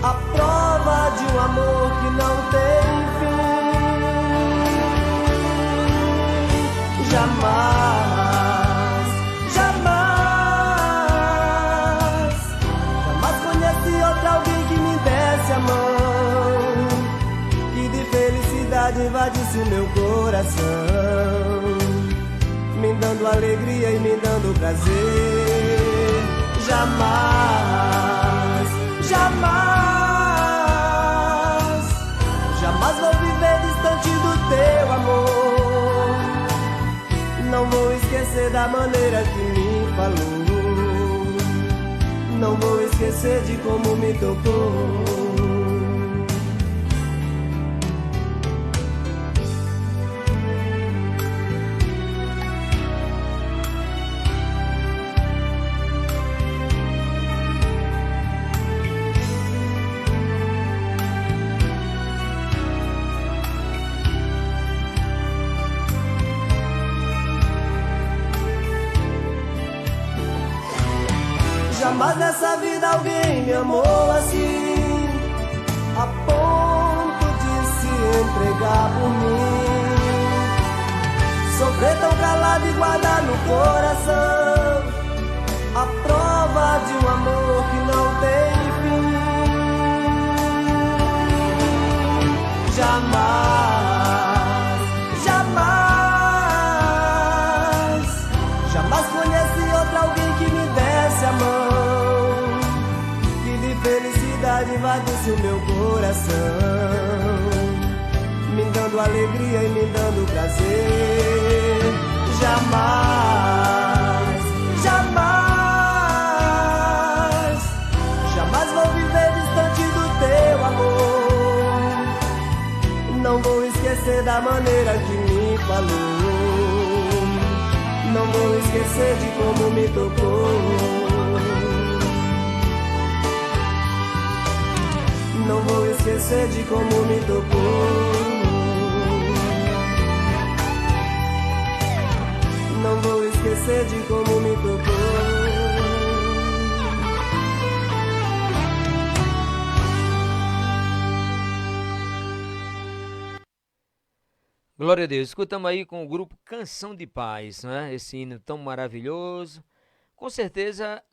[SPEAKER 1] a prova de um amor que não tem fim. Jamais conheci outra alguém que me desse a mão, que de felicidade invadisse meu coração, me dando alegria e me dando prazer. Jamais vou viver distante do teu amor. Não vou esquecer da maneira que me falou, não vou esquecer de como me tocou. Jamais nessa vida alguém me amou assim, a ponto de se entregar por mim, sofrer tão calado e guardar no coração a prova de um amor que não tem fim. Jamais conheci outra alguém que me desse a mão, que de felicidade invadisse o meu coração, me dando alegria e me dando prazer. Jamais vou viver distante do teu amor. Não vou esquecer da maneira que me falou,
[SPEAKER 5] Não vou esquecer de como me tocou. Não vou esquecer de como me tocou. Não vou esquecer de como me tocou.
[SPEAKER 2] Glória a Deus. Escutamos aí com o grupo Canção de Paz, né? Esse hino tão maravilhoso. Com certeza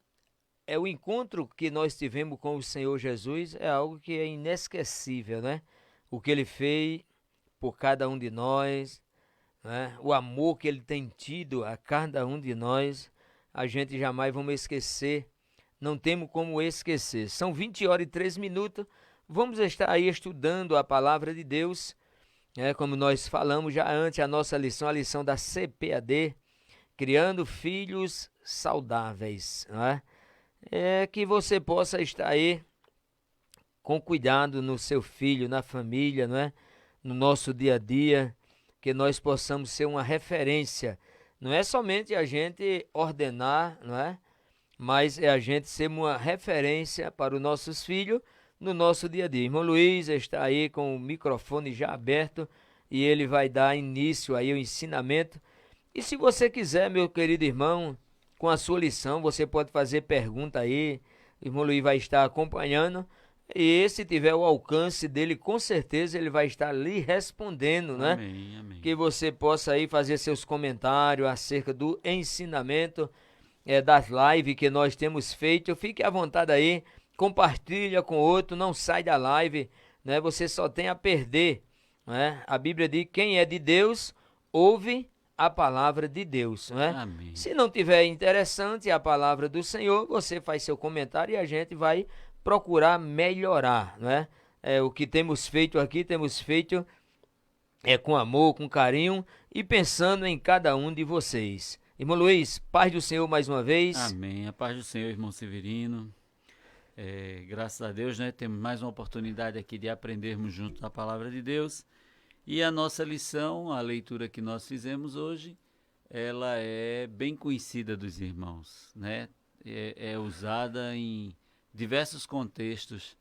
[SPEAKER 2] é o encontro que nós tivemos com o Senhor Jesus, é algo que é inesquecível, né? O que ele fez por cada um de nós, né? O amor que ele tem tido a cada um de nós, a gente jamais vamos esquecer, não temos como esquecer. São 20 horas e 3 minutos, vamos estar aí estudando a palavra de Deus, como nós falamos já antes, a nossa lição, a lição da CPAD, criando filhos saudáveis, né? É que você possa estar aí com cuidado no seu filho, na família, não é? No nosso dia a dia, que nós possamos ser uma referência. Não é somente a gente ordenar, não é? Mas é a gente ser uma referência para os nossos filhos no nosso dia a dia. Irmão Luiz está aí com o microfone já aberto e ele vai dar início aí ao ensinamento. E se você quiser, meu querido irmão, com a sua lição, você pode fazer pergunta aí, o irmão Luiz vai estar acompanhando, e se tiver o alcance dele, com certeza ele vai estar lhe respondendo, né?
[SPEAKER 3] Amém, amém.
[SPEAKER 2] Que você possa aí fazer seus comentários acerca do ensinamento das lives que nós temos feito. Fique à vontade aí, compartilha com outro, não sai da live, né? Você só tem a perder, né? A Bíblia diz: quem é de Deus, ouve a palavra de Deus, né?
[SPEAKER 3] Amém.
[SPEAKER 2] Se não tiver interessante a palavra do Senhor, você faz seu comentário e a gente vai procurar melhorar, né? O que temos feito aqui, temos feito com amor, com carinho e pensando em cada um de vocês. Irmão Luiz, paz do Senhor mais uma vez.
[SPEAKER 3] Amém. A paz do Senhor, irmão Severino. Graças a Deus, né? Temos mais uma oportunidade aqui de aprendermos juntos a palavra de Deus. E a nossa lição, a leitura que nós fizemos hoje, ela é bem conhecida dos irmãos, né? É usada em diversos contextos,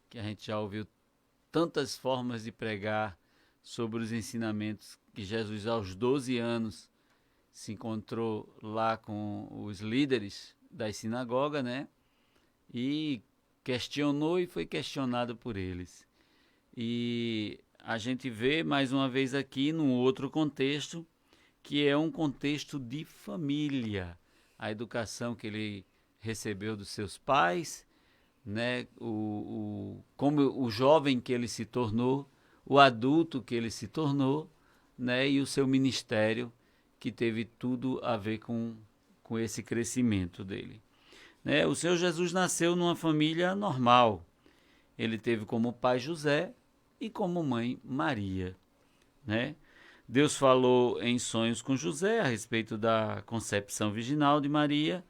[SPEAKER 3] que a gente já ouviu tantas formas de pregar sobre os ensinamentos que Jesus, aos 12 anos, se encontrou lá com os líderes das sinagogas, né? E questionou e foi questionado por eles. E a gente vê mais uma vez aqui num outro contexto, que é um contexto de família. A educação que ele recebeu dos seus pais, né? Como o jovem que ele se tornou, o adulto que ele se tornou, né? E o seu ministério, que teve tudo a ver com esse crescimento dele. Né? O Senhor Jesus nasceu numa família normal. Ele teve como pai José e como mãe Maria, né? Deus falou em sonhos com José a respeito da concepção virginal de Maria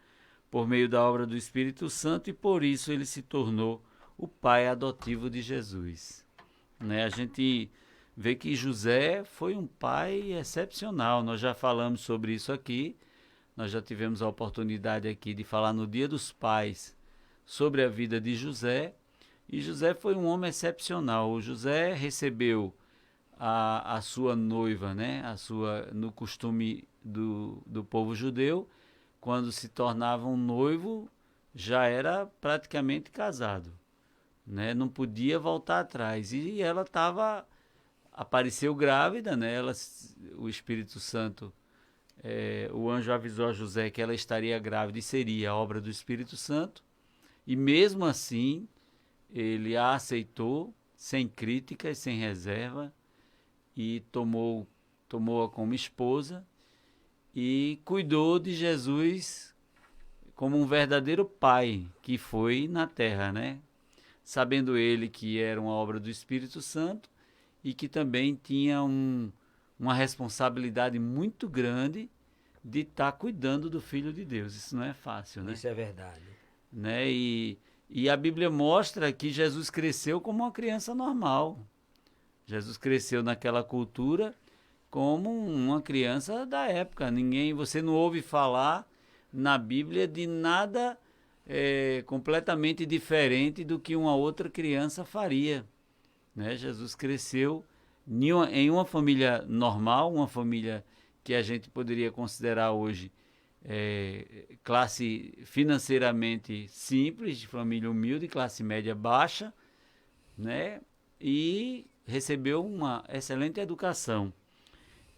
[SPEAKER 3] por meio da obra do Espírito Santo, e por isso ele se tornou o pai adotivo de Jesus, né? A gente vê que José foi um pai excepcional. Nós já falamos sobre isso aqui. Nós já tivemos a oportunidade aqui de falar no Dia dos Pais sobre a vida de José. E José foi um homem excepcional. O José recebeu a sua noiva, né? No costume do povo judeu, quando se tornava um noivo, já era praticamente casado, né? Não podia voltar atrás. E ela apareceu grávida, né? O Espírito Santo, o anjo avisou a José que ela estaria grávida e seria a obra do Espírito Santo. E mesmo assim, ele a aceitou sem críticas, sem reserva, e tomou-a como esposa e cuidou de Jesus como um verdadeiro pai que foi na terra, né? Sabendo ele que era uma obra do Espírito Santo e que também tinha uma responsabilidade muito grande de estar cuidando do Filho de Deus. Isso não é fácil, né?
[SPEAKER 2] Isso é verdade.
[SPEAKER 3] Né? E a Bíblia mostra que Jesus cresceu como uma criança normal. Jesus cresceu naquela cultura como uma criança da época. Você não ouve falar na Bíblia de nada completamente diferente do que uma outra criança faria, né? Jesus cresceu em uma família normal, uma família que a gente poderia considerar hoje classe financeiramente simples, de família humilde, classe média baixa, né? E recebeu uma excelente educação.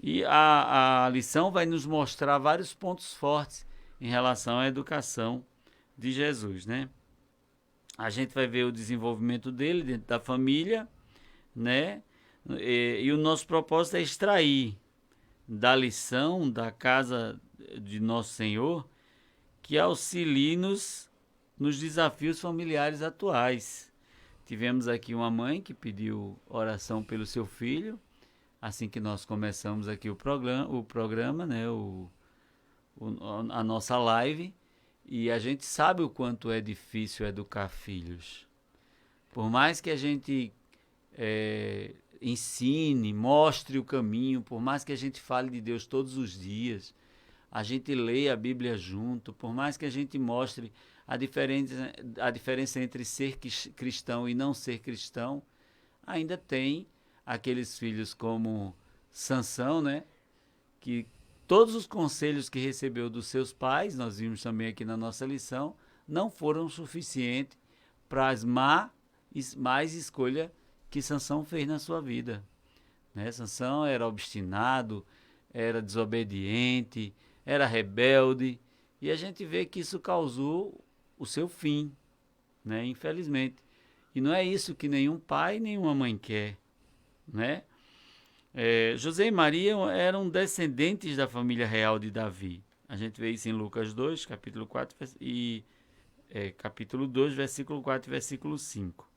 [SPEAKER 3] E a lição vai nos mostrar vários pontos fortes em relação à educação de Jesus, né? A gente vai ver o desenvolvimento dele dentro da família, né? E o nosso propósito é extrair da lição da casa de Nosso Senhor que auxilie-nos nos desafios familiares atuais. Tivemos aqui uma mãe que pediu oração pelo seu filho, assim que nós começamos aqui o programa, né? A nossa live, e a gente sabe o quanto é difícil educar filhos. Por mais que a gente ensine, mostre o caminho, por mais que a gente fale de Deus todos os dias, a gente leia a Bíblia junto, por mais que a gente mostre a diferença entre ser cristão e não ser cristão, ainda tem aqueles filhos como Sansão, né? Que todos os conselhos que recebeu dos seus pais, nós vimos também aqui na nossa lição, não foram suficientes para as mais escolhas que Sansão fez na sua vida, né? Sansão era obstinado, era desobediente, era rebelde, e a gente vê que isso causou o seu fim, né? Infelizmente. E não é isso que nenhum pai, nenhuma mãe quer, né? José e Maria eram descendentes da família real de Davi. A gente vê isso em Lucas 2, capítulo 4 e capítulo 2, versículo 4 e versículo 5.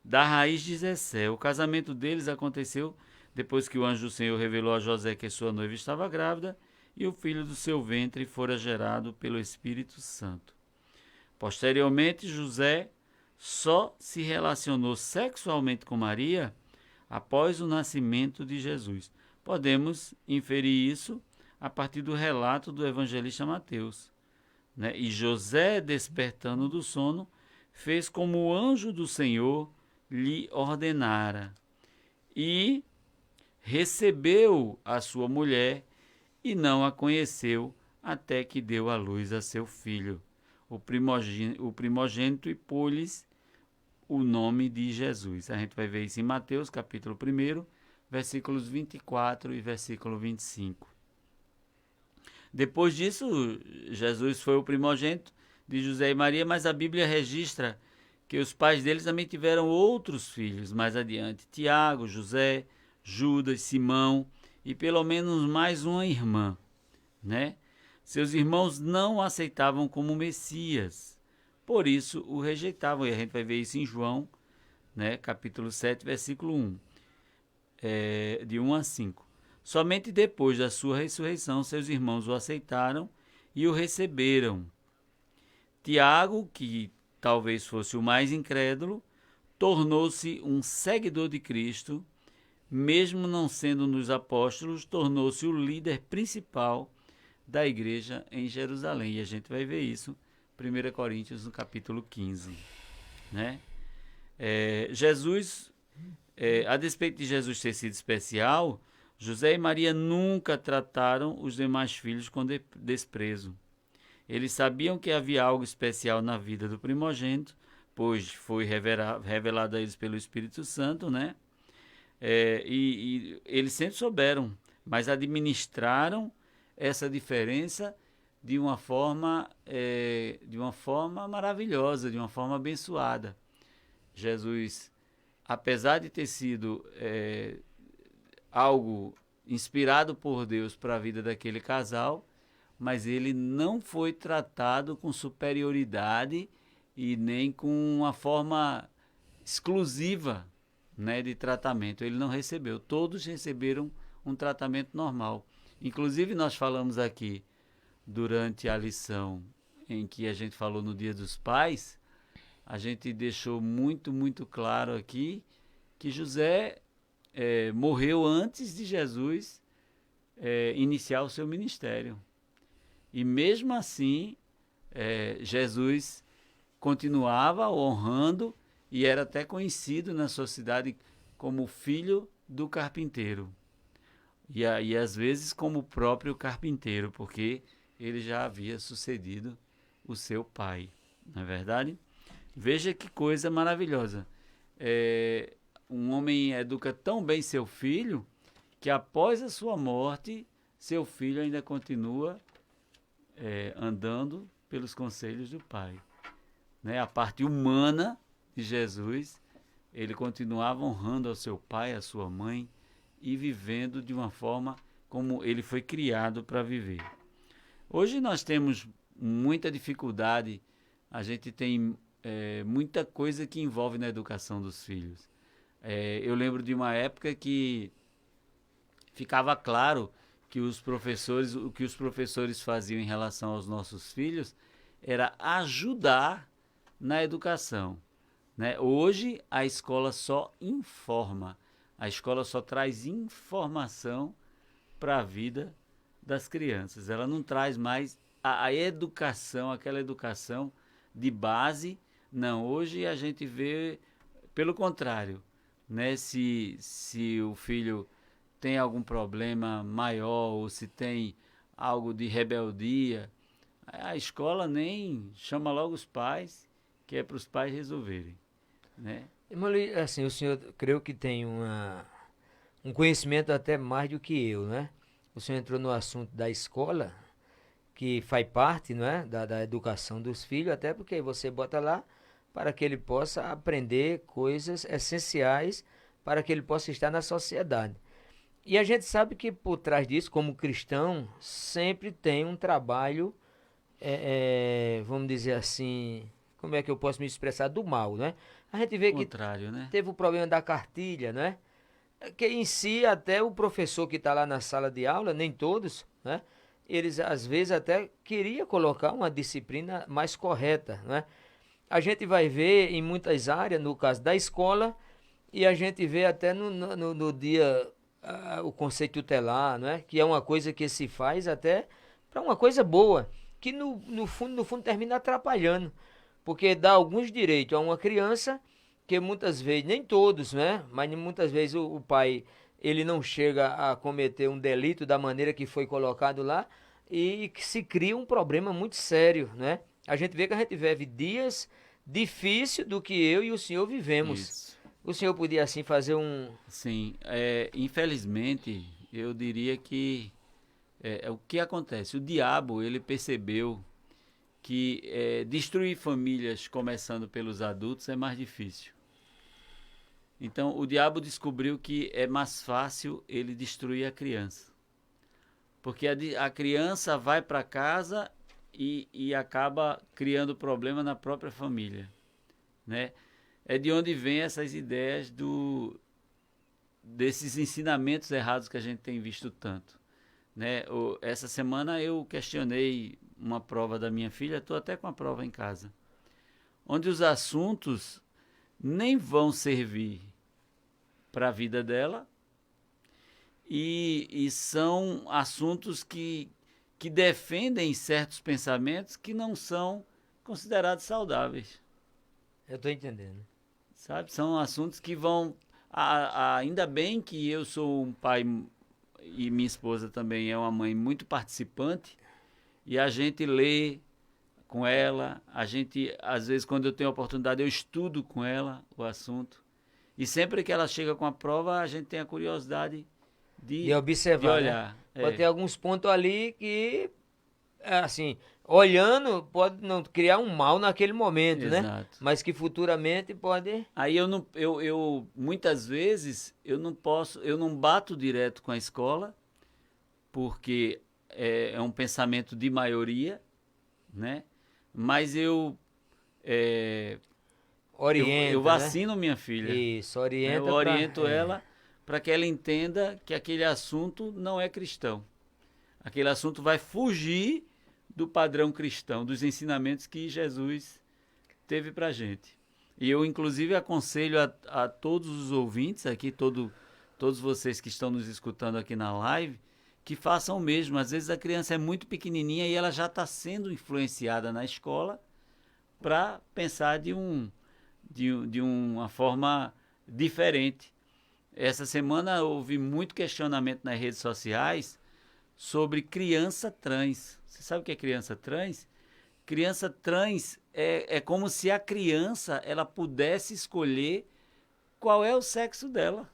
[SPEAKER 3] Da raiz de Jessé. O casamento deles aconteceu depois que o anjo do Senhor revelou a José que sua noiva estava grávida e o filho do seu ventre fora gerado pelo Espírito Santo. Posteriormente, José só se relacionou sexualmente com Maria após o nascimento de Jesus. Podemos inferir isso a partir do relato do evangelista Mateus, né? E José, despertando do sono, fez como o anjo do Senhor lhe ordenara, e recebeu a sua mulher e não a conheceu até que deu à luz a seu filho, o primogênito, e pôs-lhes o nome de Jesus. A gente vai ver isso em Mateus, capítulo 1, versículos 24 e versículo 25. Depois disso, Jesus foi o primogênito de José e Maria, mas a Bíblia registra que os pais deles também tiveram outros filhos mais adiante: Tiago, José, Judas, Simão e pelo menos mais uma irmã, né? Seus irmãos não o aceitavam como Messias, por isso o rejeitavam. E a gente vai ver isso em João, né, capítulo 7, versículo 1, de 1 a 5. Somente depois da sua ressurreição, seus irmãos o aceitaram e o receberam. Tiago, que talvez fosse o mais incrédulo, tornou-se um seguidor de Cristo, mesmo não sendo um dos apóstolos, tornou-se o líder principal da igreja em Jerusalém. E a gente vai ver isso, 1 Coríntios, no capítulo 15. Né? A despeito de Jesus ter sido especial, José e Maria nunca trataram os demais filhos com desprezo. Eles sabiam que havia algo especial na vida do primogênito, pois foi revelado a eles pelo Espírito Santo, né? E eles sempre souberam, mas administraram essa diferença de uma forma maravilhosa, de uma forma abençoada. Jesus, apesar de ter sido algo inspirado por Deus para a vida daquele casal, mas ele não foi tratado com superioridade e nem com uma forma exclusiva, né, de tratamento. Ele não recebeu. Todos receberam um tratamento normal. Inclusive, nós falamos aqui, durante a lição em que a gente falou no Dia dos Pais, a gente deixou muito, muito claro aqui que José morreu antes de Jesus iniciar o seu ministério. E mesmo assim, Jesus continuava honrando e era até conhecido na sociedade como filho do carpinteiro. E às vezes como o próprio carpinteiro, porque ele já havia sucedido o seu pai, não é verdade? Veja que coisa maravilhosa. Um homem educa tão bem seu filho que após a sua morte, seu filho ainda continua andando pelos conselhos do pai. Né? A parte humana de Jesus, ele continuava honrando ao seu pai, à sua mãe e vivendo de uma forma como ele foi criado para viver. Hoje nós temos muita dificuldade, a gente tem muita coisa que envolve na educação dos filhos. Eu lembro de uma época que ficava claro que o que os professores faziam em relação aos nossos filhos era ajudar na educação. Né? Hoje a escola só informa, a escola só traz informação para a vida das crianças. Ela não traz mais a educação, aquela educação de base. Não, hoje a gente vê pelo contrário, né? Se o filho tem algum problema maior ou se tem algo de rebeldia, a escola nem chama logo os pais, que é para os pais resolverem, né?
[SPEAKER 2] Irmão Luiz, assim, o senhor creio que tem um conhecimento até mais do que eu, né? O senhor entrou no assunto da escola, que faz parte, não é, da educação dos filhos, até porque você bota lá para que ele possa aprender coisas essenciais para que ele possa estar na sociedade. E a gente sabe que por trás disso, como cristão, sempre tem um trabalho, vamos dizer assim, como é que eu posso me expressar, do mal, né? A gente vê que
[SPEAKER 3] né?
[SPEAKER 2] teve o problema da cartilha, né? Que em si até o professor que está lá na sala de aula, nem todos, né? Eles às vezes até queria colocar uma disciplina mais correta, né? A gente vai ver em muitas áreas, no caso da escola, e a gente vê até no dia o conceito tutelar, né? Que é uma coisa que se faz até para uma coisa boa, que no fundo termina atrapalhando, porque dá alguns direitos a uma criança que muitas vezes, nem todos, né? Mas muitas vezes o pai, ele não chega a cometer um delito da maneira que foi colocado lá e que se cria um problema muito sério, né? A gente vê que a gente vive dias difíceis do que eu e o senhor vivemos.
[SPEAKER 3] Isso.
[SPEAKER 2] O senhor podia assim fazer um...
[SPEAKER 3] Sim, infelizmente eu diria que o que acontece? O diabo, ele percebeu que destruir famílias começando pelos adultos é mais difícil. Então o diabo descobriu que é mais fácil ele destruir a criança. Porque a criança vai para casa e acaba criando problema na própria família, né? É de onde vem essas ideias desses ensinamentos errados que a gente tem visto tanto, né? Essa semana eu questionei uma prova da minha filha, estou até com a prova em casa, onde os assuntos nem vão servir para a vida dela e são assuntos que defendem certos pensamentos que não são considerados saudáveis.
[SPEAKER 2] Eu estou entendendo.
[SPEAKER 3] Sabe? São assuntos que vão... ainda bem que eu sou um pai e minha esposa também é uma mãe muito participante e a gente lê com ela, a gente, às vezes, quando eu tenho a oportunidade, eu estudo com ela o assunto. E sempre que ela chega com a prova, a gente tem a curiosidade de
[SPEAKER 2] observar,
[SPEAKER 3] de olhar.
[SPEAKER 2] Né? Pode ter alguns pontos ali que, assim, olhando, pode não criar um mal naquele momento,
[SPEAKER 3] Exato.
[SPEAKER 2] Né? Mas que futuramente pode...
[SPEAKER 3] Aí eu muitas vezes, eu não bato direto com a escola, porque é um pensamento de maioria, né? Mas eu vacino, né? Minha filha.
[SPEAKER 2] Isso, orienta.
[SPEAKER 3] Eu oriento ela para que ela entenda que aquele assunto não é cristão. Aquele assunto vai fugir do padrão cristão, dos ensinamentos que Jesus teve para a gente. E eu, inclusive, aconselho a todos os ouvintes aqui, todos vocês que estão nos escutando aqui na live, que façam o mesmo. Às vezes a criança é muito pequenininha e ela já está sendo influenciada na escola para pensar de uma forma diferente. Essa semana houve muito questionamento nas redes sociais sobre criança trans. Você sabe o que é criança trans? Criança trans é como se a criança ela pudesse escolher qual é o sexo dela.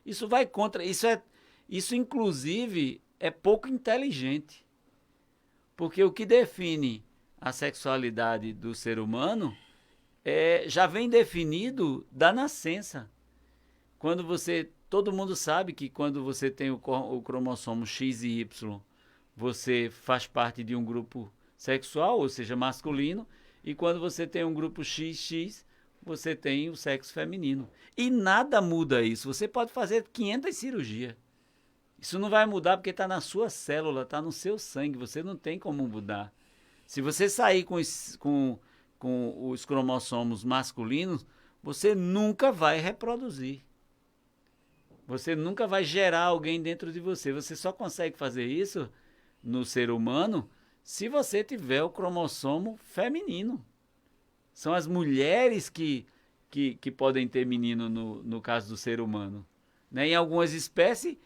[SPEAKER 3] Isso vai contra... Isso inclusive, é pouco inteligente. Porque o que define a sexualidade do ser humano já vem definido da nascença. Todo mundo sabe que quando você tem o cromossomo X e Y, você faz parte de um grupo sexual, ou seja, masculino, e quando você tem um grupo XX, você tem o sexo feminino. E nada muda isso. Você pode fazer 500 cirurgias. Isso não vai mudar porque está na sua célula, está no seu sangue, você não tem como mudar. Se você sair com os cromossomos masculinos, você nunca vai reproduzir. Você nunca vai gerar alguém dentro de você. Você só consegue fazer isso no ser humano se você tiver o cromossomo feminino. São as mulheres que podem ter menino no caso do ser humano. Né? Em algumas espécies,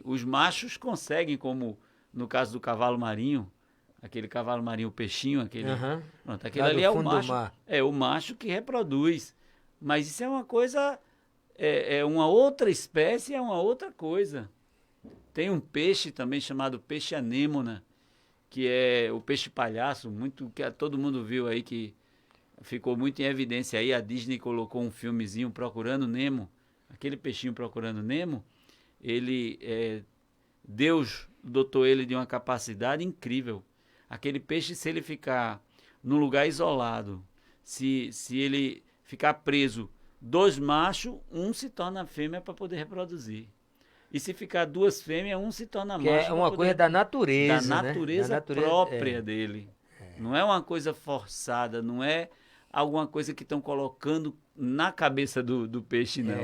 [SPEAKER 3] os machos conseguem, como no caso do cavalo marinho, aquele cavalo marinho, o peixinho, pronto, aquele ali é o macho. É o macho que reproduz. Mas isso é uma coisa, é uma outra espécie, é uma outra coisa. Tem um peixe também chamado peixe anêmona, que é o peixe palhaço, que todo mundo viu aí, que ficou muito em evidência aí. A Disney colocou um filmezinho Procurando Nemo, aquele peixinho Procurando Nemo. Deus dotou ele de uma capacidade incrível. Aquele peixe, se ele ficar num lugar isolado, se ele ficar preso 2 machos, um se torna fêmea para poder reproduzir. E se ficar 2 fêmeas, um se torna macho.
[SPEAKER 2] É uma coisa da natureza,
[SPEAKER 3] da natureza,
[SPEAKER 2] né?
[SPEAKER 3] própria dele. Não é uma coisa forçada, não é alguma coisa que estão colocando na cabeça do peixe, não.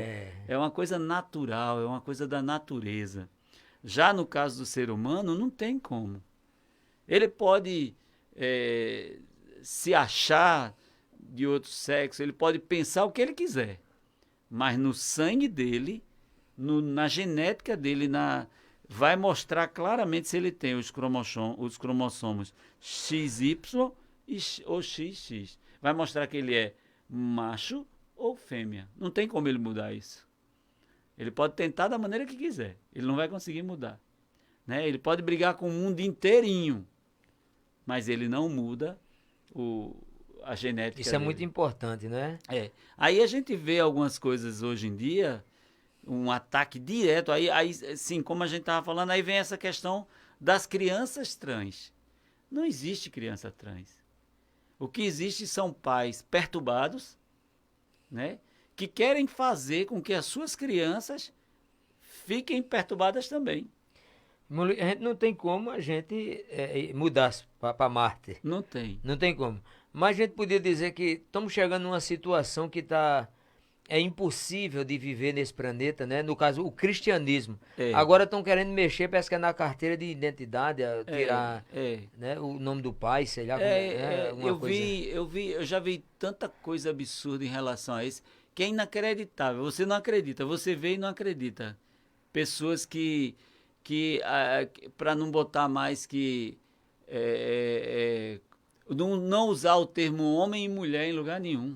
[SPEAKER 3] É uma coisa natural, é uma coisa da natureza. Já no caso do ser humano, não tem como. Ele pode se achar de outro sexo, ele pode pensar o que ele quiser, mas no sangue dele, na genética dele, vai mostrar claramente se ele tem os cromossomos XY ou XX. Vai mostrar que ele é macho ou fêmea. Não tem como ele mudar isso. Ele pode tentar da maneira que quiser. Ele não vai conseguir mudar. Né? Ele pode brigar com o mundo inteirinho, mas ele não muda a genética
[SPEAKER 2] Isso
[SPEAKER 3] dele.
[SPEAKER 2] é muito importante, né?
[SPEAKER 3] Aí a gente vê algumas coisas hoje em dia, um ataque direto. Aí sim, como a gente estava falando, aí vem essa questão das crianças trans. Não existe criança trans. O que existe são pais perturbados, né, que querem fazer com que as suas crianças fiquem perturbadas também.
[SPEAKER 2] A gente não tem como a gente mudar para Marte.
[SPEAKER 3] Não tem.
[SPEAKER 2] Não tem como. Mas a gente podia dizer que estamos chegando numa situação que é impossível de viver nesse planeta, né? No caso, o cristianismo. Agora estão querendo mexer, parece que é na carteira de identidade, tirar né, o nome do pai, sei lá. Eu
[SPEAKER 3] já vi tanta coisa absurda em relação a isso, que é inacreditável. Você não acredita, você vê e não acredita. Pessoas que para não botar mais que... não usar o termo homem e mulher em lugar nenhum.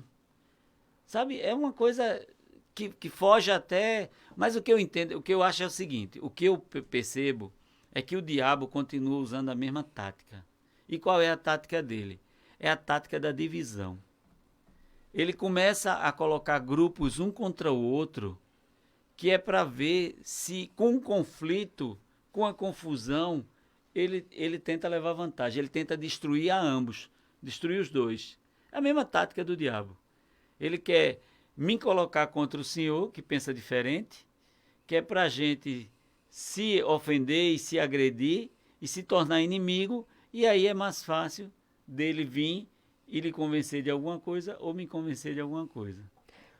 [SPEAKER 3] Sabe, é uma coisa que foge até... Mas o que eu entendo, o que eu acho é o seguinte, o que eu percebo é que o diabo continua usando a mesma tática. E qual é a tática dele? É a tática da divisão. Ele começa a colocar grupos um contra o outro, que é para ver se com o conflito, com a confusão, ele tenta levar vantagem, ele tenta destruir a ambos, destruir os dois. É a mesma tática do diabo. Ele quer me colocar contra o Senhor, que pensa diferente, que é para a gente se ofender e se agredir e se tornar inimigo, e aí é mais fácil dele vir e lhe convencer de alguma coisa ou me convencer de alguma coisa.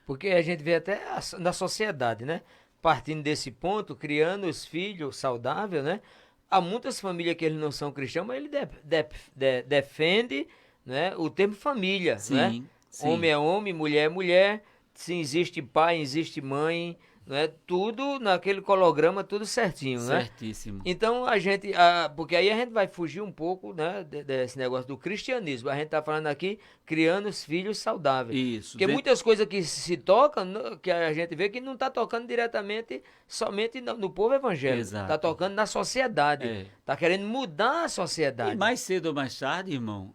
[SPEAKER 2] Porque a gente vê até na sociedade, né? partindo desse ponto, criando os filhos saudáveis, né? Há muitas famílias que eles não são cristãos, mas ele defende, né, o termo família, né?
[SPEAKER 3] Sim, sim.
[SPEAKER 2] Homem é homem, mulher é mulher, se existe pai, existe mãe, né? Tudo naquele holograma, tudo certinho, né?
[SPEAKER 3] Certíssimo.
[SPEAKER 2] Então porque aí a gente vai fugir um pouco, né, desse negócio do cristianismo. A gente tá falando aqui criando os filhos saudáveis.
[SPEAKER 3] Isso.
[SPEAKER 2] Porque muitas coisas que se tocam, que a gente vê que não tá tocando diretamente somente no povo evangélico.
[SPEAKER 3] Exato.
[SPEAKER 2] Tá tocando na sociedade.
[SPEAKER 3] É.
[SPEAKER 2] Tá querendo mudar a
[SPEAKER 3] E
[SPEAKER 2] sociedade.
[SPEAKER 3] mais cedo ou mais tarde, irmão,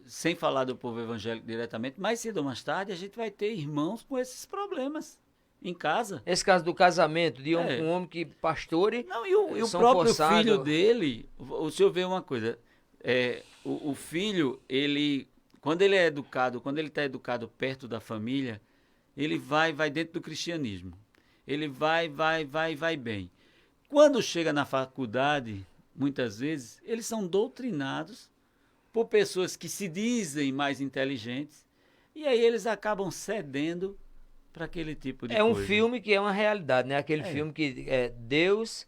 [SPEAKER 3] sem falar do povo evangélico diretamente, mais cedo ou mais tarde a gente vai ter irmãos com esses problemas em casa.
[SPEAKER 2] Esse caso do casamento de
[SPEAKER 3] É.
[SPEAKER 2] um homem que pastore.
[SPEAKER 3] Não, e o
[SPEAKER 2] são
[SPEAKER 3] próprio
[SPEAKER 2] forçados.
[SPEAKER 3] filho dele, o senhor vê uma coisa, o filho, ele, quando ele é educado, quando ele está educado perto da família, ele vai dentro do cristianismo. Ele vai bem. Quando chega na faculdade, muitas vezes, eles são doutrinados por pessoas que se dizem mais inteligentes, e aí eles acabam cedendo para aquele tipo de
[SPEAKER 2] É um
[SPEAKER 3] coisa.
[SPEAKER 2] filme que é uma realidade, né? Aquele filme que Deus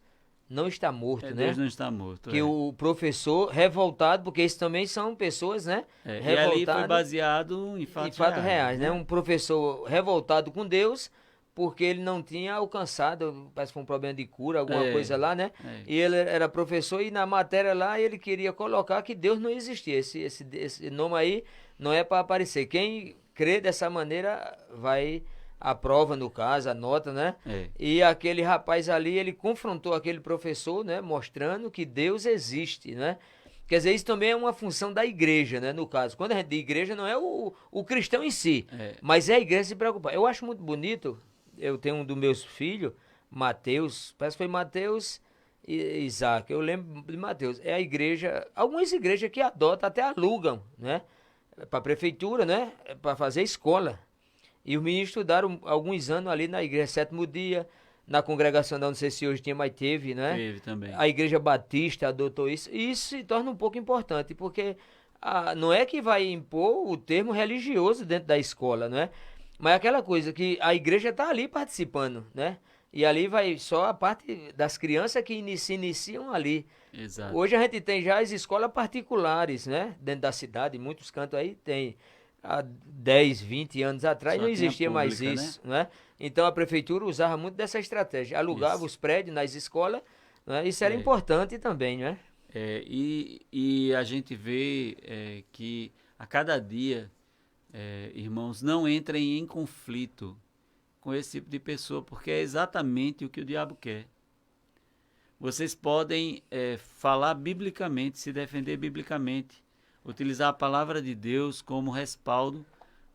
[SPEAKER 2] não está morto, né?
[SPEAKER 3] Deus não está morto.
[SPEAKER 2] Que o professor revoltado, porque esses também são pessoas, né?
[SPEAKER 3] E ali foi
[SPEAKER 2] Revoltadas
[SPEAKER 3] baseado em
[SPEAKER 2] em
[SPEAKER 3] fatos
[SPEAKER 2] fatos reais, né? Um professor revoltado com Deus porque ele não tinha alcançado, parece que foi um problema de cura, alguma coisa lá, né? E ele era professor e na matéria lá ele queria colocar que Deus não existia. Esse nome aí não é para aparecer. Quem crê dessa maneira vai aprova, no caso, a nota, né? E aquele rapaz ali, ele confrontou aquele professor, né? Mostrando que Deus existe, né? Quer dizer, isso também é uma função da igreja, né? No caso, quando a gente diz igreja, não é o cristão em si, mas é a igreja se preocupar. Eu acho muito bonito, eu tenho um dos meus filhos, Mateus, parece que foi Mateus e Isaac, eu lembro de Mateus. É a igreja, algumas igrejas que adotam, até alugam, né? Para a prefeitura, né? Para fazer escola. E os meninos estudaram alguns anos ali na igreja Sétimo Dia, na congregação da, não sei se hoje tinha, mas teve, né?
[SPEAKER 3] Teve também.
[SPEAKER 2] A igreja Batista adotou isso. E isso se torna um pouco importante, porque não é que vai impor o termo religioso dentro da escola, não é? Mas é aquela coisa que a igreja está ali participando, né? E ali vai só a parte das crianças que se iniciam ali.
[SPEAKER 3] Exato.
[SPEAKER 2] Hoje a gente tem já as escolas particulares, né? Dentro da cidade, em muitos cantos aí tem. Há 10, 20 anos atrás
[SPEAKER 3] Só
[SPEAKER 2] não
[SPEAKER 3] tinha
[SPEAKER 2] existia mais
[SPEAKER 3] pública,
[SPEAKER 2] isso, né? Então a prefeitura usava muito dessa estratégia, alugava os prédios nas escolas, né? Isso era importante também, né?
[SPEAKER 3] E a gente vê que a cada dia, irmãos, não entrem em conflito com esse tipo de pessoa, porque é exatamente o que o diabo quer. Vocês podem falar biblicamente, se defender biblicamente, utilizar a palavra de Deus como respaldo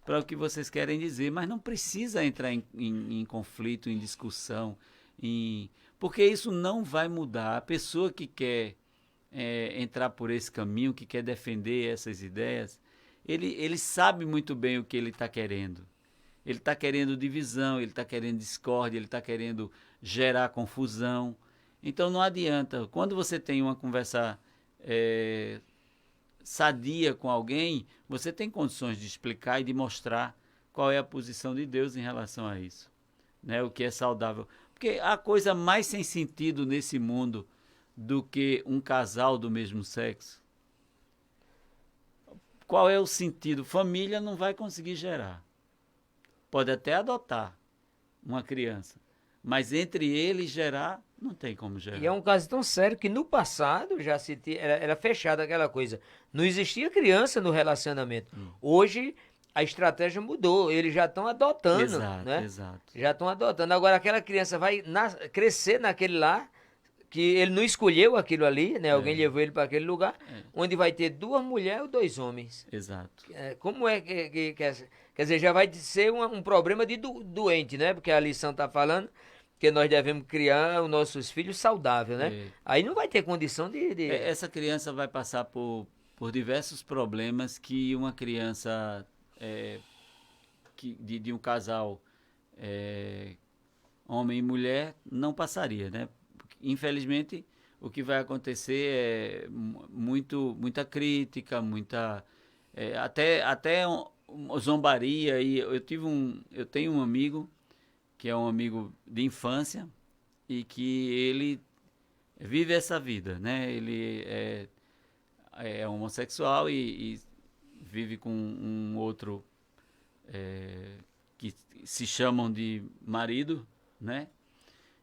[SPEAKER 3] para o que vocês querem dizer, mas não precisa entrar em conflito, em discussão, porque isso não vai mudar. A pessoa que quer entrar por esse caminho, que quer defender essas ideias, ele sabe muito bem o que ele está querendo. Ele está querendo divisão, ele está querendo discórdia, ele está querendo gerar confusão. Então não adianta. Quando você tem uma conversa sadia com alguém, você tem condições de explicar e de mostrar qual é a posição de Deus em relação a isso, né? O que é saudável. Porque a coisa mais sem sentido nesse mundo do que um casal do mesmo sexo. Qual é o sentido? Família não vai conseguir gerar. Pode até adotar uma criança, mas entre eles gerar, não tem como gerar.
[SPEAKER 2] E é um caso tão sério que no passado já era fechada aquela coisa. Não existia criança no relacionamento. Hoje a estratégia mudou, eles já estão adotando.
[SPEAKER 3] Exato,
[SPEAKER 2] né?
[SPEAKER 3] exato.
[SPEAKER 2] Já estão adotando. Agora aquela criança vai crescer naquele lar, que ele não escolheu aquilo ali, né? Alguém levou ele para aquele lugar, onde vai ter 2 mulheres ou 2 homens.
[SPEAKER 3] Exato.
[SPEAKER 2] Como é que quer dizer, já vai ser um problema de doente, né? Porque a lição está falando que nós devemos criar os nossos filhos saudáveis, né? Aí não vai ter condição de...
[SPEAKER 3] Essa criança vai passar por diversos problemas que uma criança de um casal homem e mulher não passaria, né? Infelizmente, o que vai acontecer é muita crítica, até zombaria. E eu tenho um amigo que é um amigo de infância e que ele vive essa vida, né? Ele é homossexual e vive com um outro que se chamam de marido, né?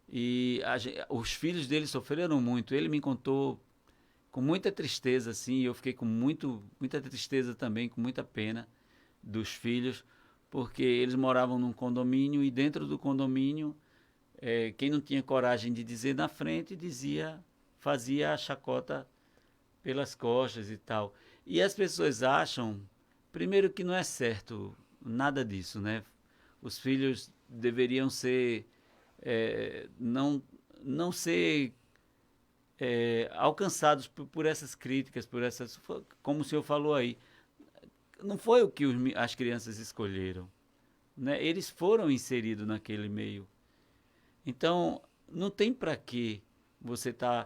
[SPEAKER 3] E os filhos dele sofreram muito. Ele me contou com muita tristeza, assim, eu fiquei com muita tristeza também, com muita pena dos filhos, porque eles moravam num condomínio e dentro do condomínio, quem não tinha coragem de dizer na frente, fazia a chacota pelas costas e tal. E as pessoas acham, primeiro, que não é certo nada disso, né? Os filhos deveriam ser, não ser alcançados por essas críticas, como o senhor falou aí. Não foi o que as crianças escolheram, né? Eles foram inseridos naquele meio. Então, não tem para que você tá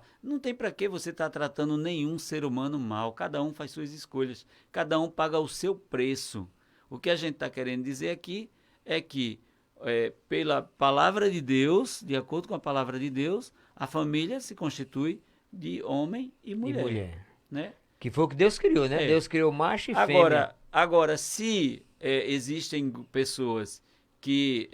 [SPEAKER 3] tratando nenhum ser humano mal. Cada um faz suas escolhas, cada um paga o seu preço. O que a gente está querendo dizer aqui é que, pela palavra de Deus, de acordo com a palavra de Deus, a família se constitui de homem e mulher. Né?
[SPEAKER 2] Que foi o que Deus criou, né? Deus criou macho e fêmea.
[SPEAKER 3] Agora, se existem pessoas que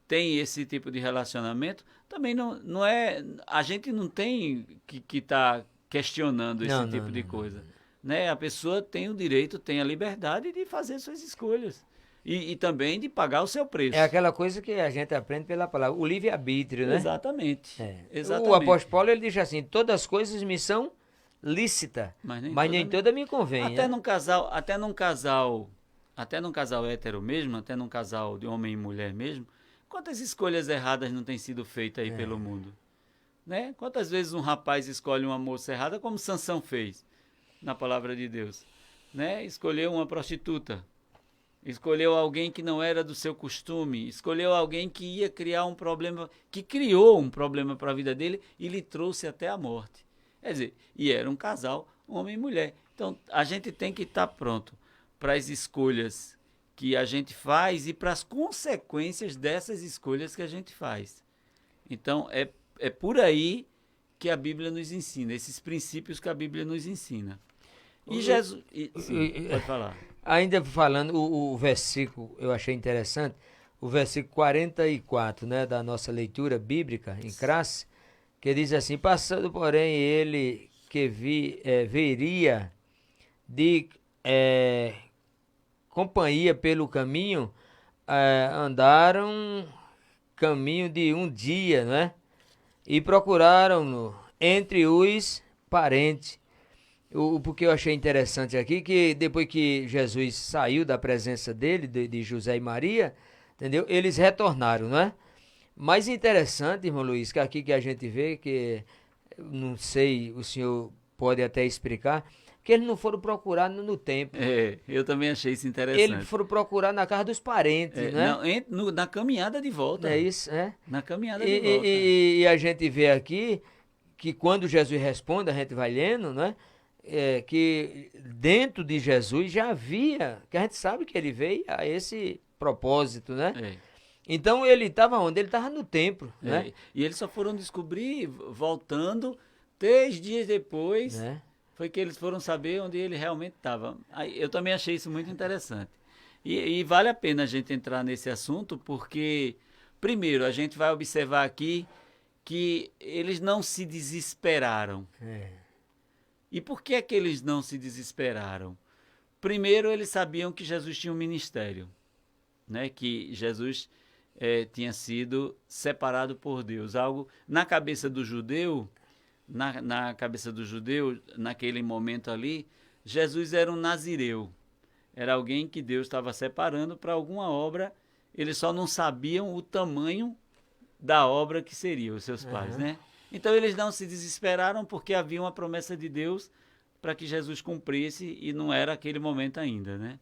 [SPEAKER 3] têm esse tipo de relacionamento, também não é... A gente não tem que estar questionando esse tipo de coisa. Né? A pessoa tem o direito, tem a liberdade de fazer suas escolhas. E também de pagar o seu preço.
[SPEAKER 2] É aquela coisa que a gente aprende pela palavra, o livre-arbítrio, né?
[SPEAKER 3] Exatamente.
[SPEAKER 2] O apóstolo Paulo, ele diz assim, todas as coisas me são lícitas, mas nem toda me convém.
[SPEAKER 3] Até num casal hétero mesmo, até num casal de homem e mulher mesmo, quantas escolhas erradas não têm sido feitas aí pelo mundo? Né? Quantas vezes um rapaz escolhe uma moça errada, como Sansão fez na palavra de Deus? Né? Escolheu uma prostituta, escolheu alguém que não era do seu costume, escolheu alguém que ia criar um problema, que criou um problema para a vida dele e lhe trouxe até a morte. Quer dizer, e era um casal, homem e mulher. Então, a gente tem que estar pronto para as escolhas que a gente faz e para as consequências dessas escolhas que a gente faz. Então, é por aí que a Bíblia nos ensina, esses princípios que a Bíblia nos ensina. E Jesus... Sim, pode falar.
[SPEAKER 2] Ainda falando, o versículo, eu achei interessante, o versículo 44, né, da nossa leitura bíblica em classe, que diz assim, passando, porém, ele que veria de companhia pelo caminho, andaram caminho de um dia, né? E procuraram-no entre os parentes. Porque eu achei interessante aqui, que depois que Jesus saiu da presença dele, de José e Maria, entendeu? Eles retornaram, não é? Mas interessante, irmão Luiz, que aqui que a gente vê, que não sei, o senhor pode até explicar, que eles não foram procurar no templo.
[SPEAKER 3] Eu também achei isso interessante.
[SPEAKER 2] Eles foram procurar na casa dos parentes, né?
[SPEAKER 3] Na caminhada de volta.
[SPEAKER 2] É isso, é?
[SPEAKER 3] Na caminhada de volta.
[SPEAKER 2] E a gente vê aqui que quando Jesus responde, a gente vai lendo, né? Que dentro de Jesus já havia, que a gente sabe que ele veio a esse propósito, né? Então ele estava onde? Ele estava no templo, né?
[SPEAKER 3] E eles só foram descobrir, voltando, 3 dias depois, foi que eles foram saber onde ele realmente estava. Eu também achei isso muito interessante. E vale a pena a gente entrar nesse assunto, porque, primeiro, a gente vai observar aqui que eles não se desesperaram. E por que é que eles não se desesperaram? Primeiro, eles sabiam que Jesus tinha um ministério, né? Que Jesus tinha sido separado por Deus. Algo na cabeça do judeu, na cabeça do judeu, naquele momento ali, Jesus era um nazireu. Era alguém que Deus estava separando para alguma obra. Eles só não sabiam o tamanho da obra que seria, os seus pais, né? Então eles não se desesperaram porque havia uma promessa de Deus para que Jesus cumprisse e não era aquele momento ainda, né?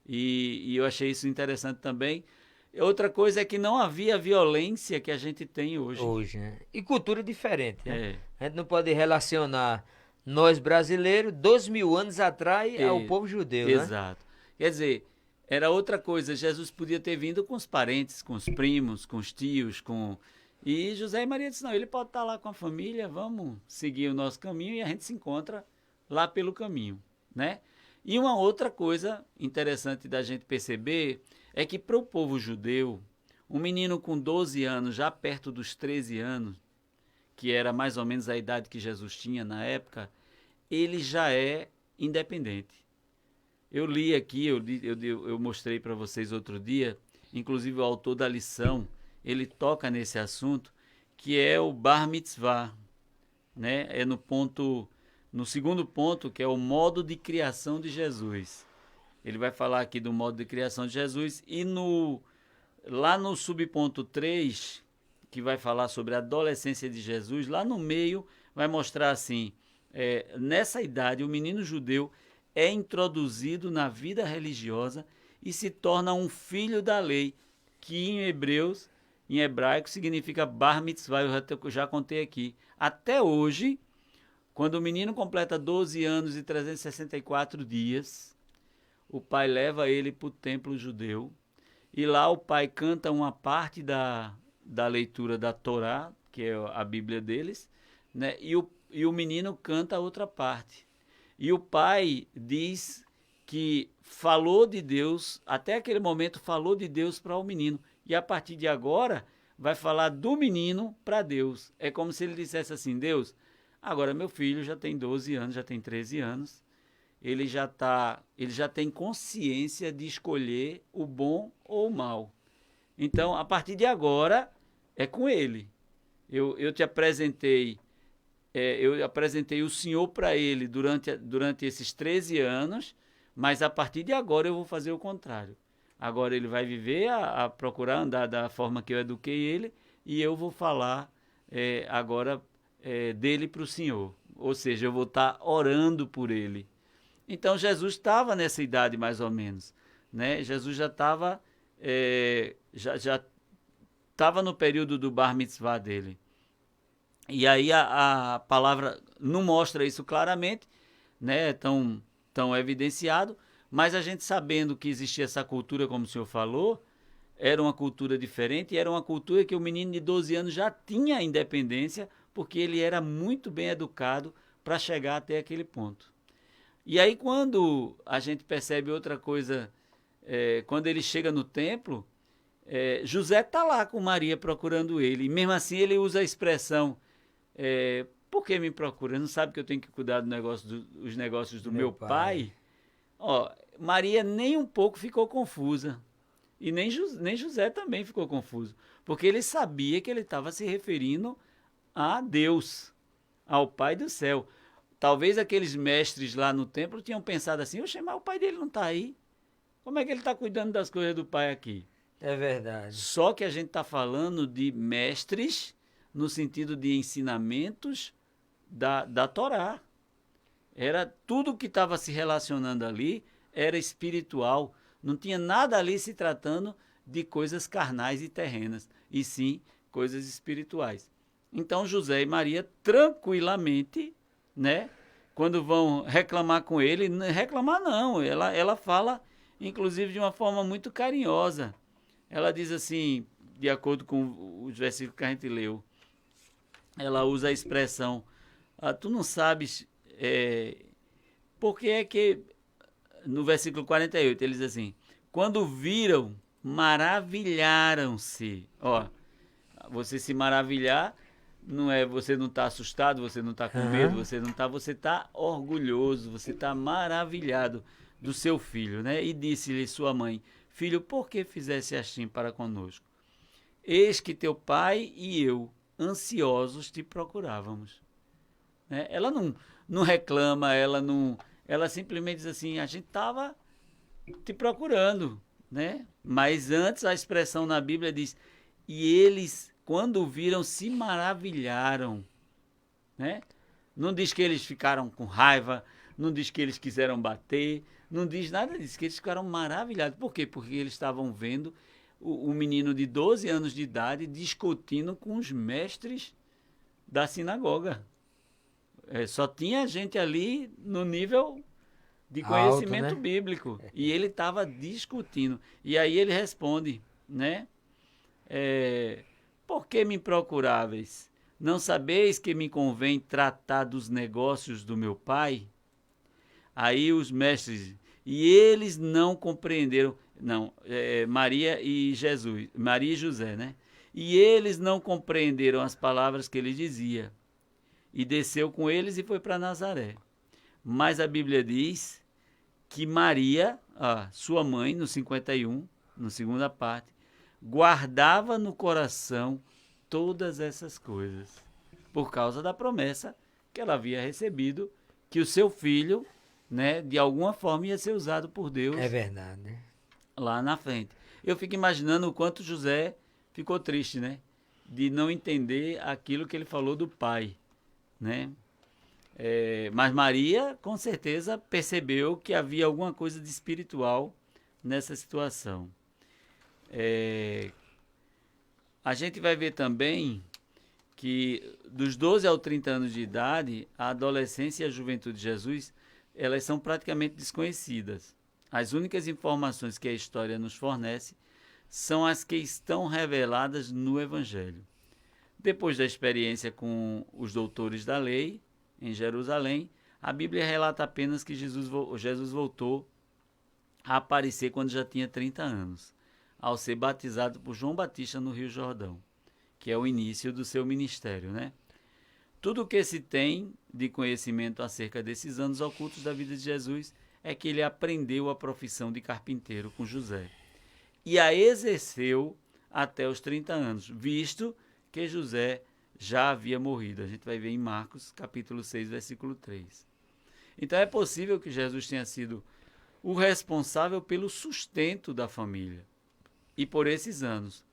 [SPEAKER 3] E eu achei isso interessante também. Outra coisa é que não havia a violência que a gente tem hoje.
[SPEAKER 2] Hoje, né? E cultura diferente, né? A gente não pode relacionar nós brasileiros, 2000 anos atrás, ao povo judeu,
[SPEAKER 3] Exato.
[SPEAKER 2] né?
[SPEAKER 3] Quer dizer, era outra coisa. Jesus podia ter vindo com os parentes, com os primos, com os tios, E José e Maria disseram, não, ele pode estar lá com a família, vamos seguir o nosso caminho e a gente se encontra lá pelo caminho, né? E uma outra coisa interessante da gente perceber é que para o povo judeu, um menino com 12 anos, já perto dos 13 anos, que era mais ou menos a idade que Jesus tinha na época, ele já é independente. Eu li aqui, eu mostrei para vocês outro dia, inclusive o autor da lição, ele toca nesse assunto, que é o Bar Mitzvah, né? É no segundo ponto, que é o modo de criação de Jesus. Ele vai falar aqui do modo de criação de Jesus e lá no subponto 3, que vai falar sobre a adolescência de Jesus, lá no meio vai mostrar assim, nessa idade o menino judeu é introduzido na vida religiosa e se torna um filho da lei, que em hebraico significa Bar Mitzvah, eu já contei aqui. Até hoje, quando o menino completa 12 anos e 364 dias, o pai leva ele para o templo judeu e lá o pai canta uma parte da leitura da Torá, que é a Bíblia deles, né? E o menino canta a outra parte. E o pai diz que falou de Deus, até aquele momento falou de Deus para o menino. E a partir de agora vai falar do menino para Deus. É como se ele dissesse assim, Deus, agora meu filho já tem 12 anos, já tem 13 anos, ele já tem consciência de escolher o bom ou o mal. Então, a partir de agora, é com ele. Eu te apresentei, eu apresentei o Senhor para ele durante esses 13 anos, mas a partir de agora eu vou fazer o contrário. Agora ele vai viver, a procurar andar da forma que eu eduquei ele, e eu vou falar agora dele para o Senhor. Ou seja, eu vou estar orando por ele. Então Jesus estava nessa idade mais ou menos, né? Jesus já estava já estava no período do Bar Mitzvah dele. E aí a palavra não mostra isso claramente, né? Tão evidenciado, mas a gente sabendo que existia essa cultura, como o senhor falou, era uma cultura diferente, e era uma cultura que o menino de 12 anos já tinha independência, porque ele era muito bem educado para chegar até aquele ponto. E aí quando a gente percebe outra coisa, quando ele chega no templo, José está lá com Maria procurando ele, e mesmo assim ele usa a expressão, por que me procura? Não sabe que eu tenho que cuidar dos negócios do meu pai? Ó, Maria nem um pouco ficou confusa, e nem José também ficou confuso, porque ele sabia que ele estava se referindo a Deus, ao Pai do céu. Talvez aqueles mestres lá no templo tinham pensado assim, oxe, mas o pai dele não está aí, como é que ele está cuidando das coisas do pai aqui?
[SPEAKER 2] É verdade.
[SPEAKER 3] Só que a gente está falando de mestres no sentido de ensinamentos da Torá. Era tudo que estava se relacionando ali era espiritual. Não tinha nada ali se tratando de coisas carnais e terrenas, e sim coisas espirituais. Então José e Maria tranquilamente, né, quando vão reclamar com ele, reclamar não, ela fala inclusive de uma forma muito carinhosa. Ela diz assim, de acordo com os versículos que a gente leu, ela usa a expressão, tu não sabes, porque é que, no versículo 48, ele diz assim, quando viram, maravilharam-se. Ó, você se maravilhar, você não está assustado, você não está com medo, você está orgulhoso, você está maravilhado do seu filho, né? E disse-lhe sua mãe, filho, por que fizesse assim para conosco? Eis que teu pai e eu, ansiosos, te procurávamos. Né? Ela não reclama, ela simplesmente diz assim, a gente estava te procurando, né? Mas antes a expressão na Bíblia diz, e eles, quando viram, se maravilharam, né? Não diz que eles ficaram com raiva, não diz que eles quiseram bater, não diz nada disso, que eles ficaram maravilhados. Por quê? Porque eles estavam vendo o menino de 12 anos de idade discutindo com os mestres da sinagoga. Só tinha gente ali no nível de
[SPEAKER 2] Alto,
[SPEAKER 3] conhecimento
[SPEAKER 2] né?
[SPEAKER 3] bíblico. E ele estava discutindo. E aí ele responde, né? Por que me procuráveis? Não sabeis que me convém tratar dos negócios do meu pai? Aí os mestres, e eles não compreenderam, não, Maria e Jesus, Maria e José, né? E eles não compreenderam as palavras que ele dizia. E desceu com eles e foi para Nazaré. Mas a Bíblia diz que Maria, sua mãe, no 51, na segunda parte, guardava no coração todas essas coisas, por causa da promessa que ela havia recebido, que o seu filho, né, de alguma forma ia ser usado por Deus.
[SPEAKER 2] É verdade, né?
[SPEAKER 3] Lá na frente. Eu fico imaginando o quanto José ficou triste, né? De não entender aquilo que ele falou do pai, né? Mas Maria, com certeza, percebeu que havia alguma coisa de espiritual nessa situação. A gente vai ver também que dos 12 aos 30 anos de idade, a adolescência e a juventude de Jesus, elas são praticamente desconhecidas. As únicas informações que a história nos fornece são as que estão reveladas no Evangelho. Depois da experiência com os doutores da lei, em Jerusalém, a Bíblia relata apenas que Jesus voltou a aparecer quando já tinha 30 anos, ao ser batizado por João Batista no Rio Jordão, que é o início do seu ministério, né? Tudo o que se tem de conhecimento acerca desses anos ocultos da vida de Jesus é que ele aprendeu a profissão de carpinteiro com José e a exerceu até os 30 anos, visto que José já havia morrido. A gente vai ver em Marcos, capítulo 6, versículo 3. Então é possível que Jesus tenha sido o responsável pelo sustento da família e por esses anos.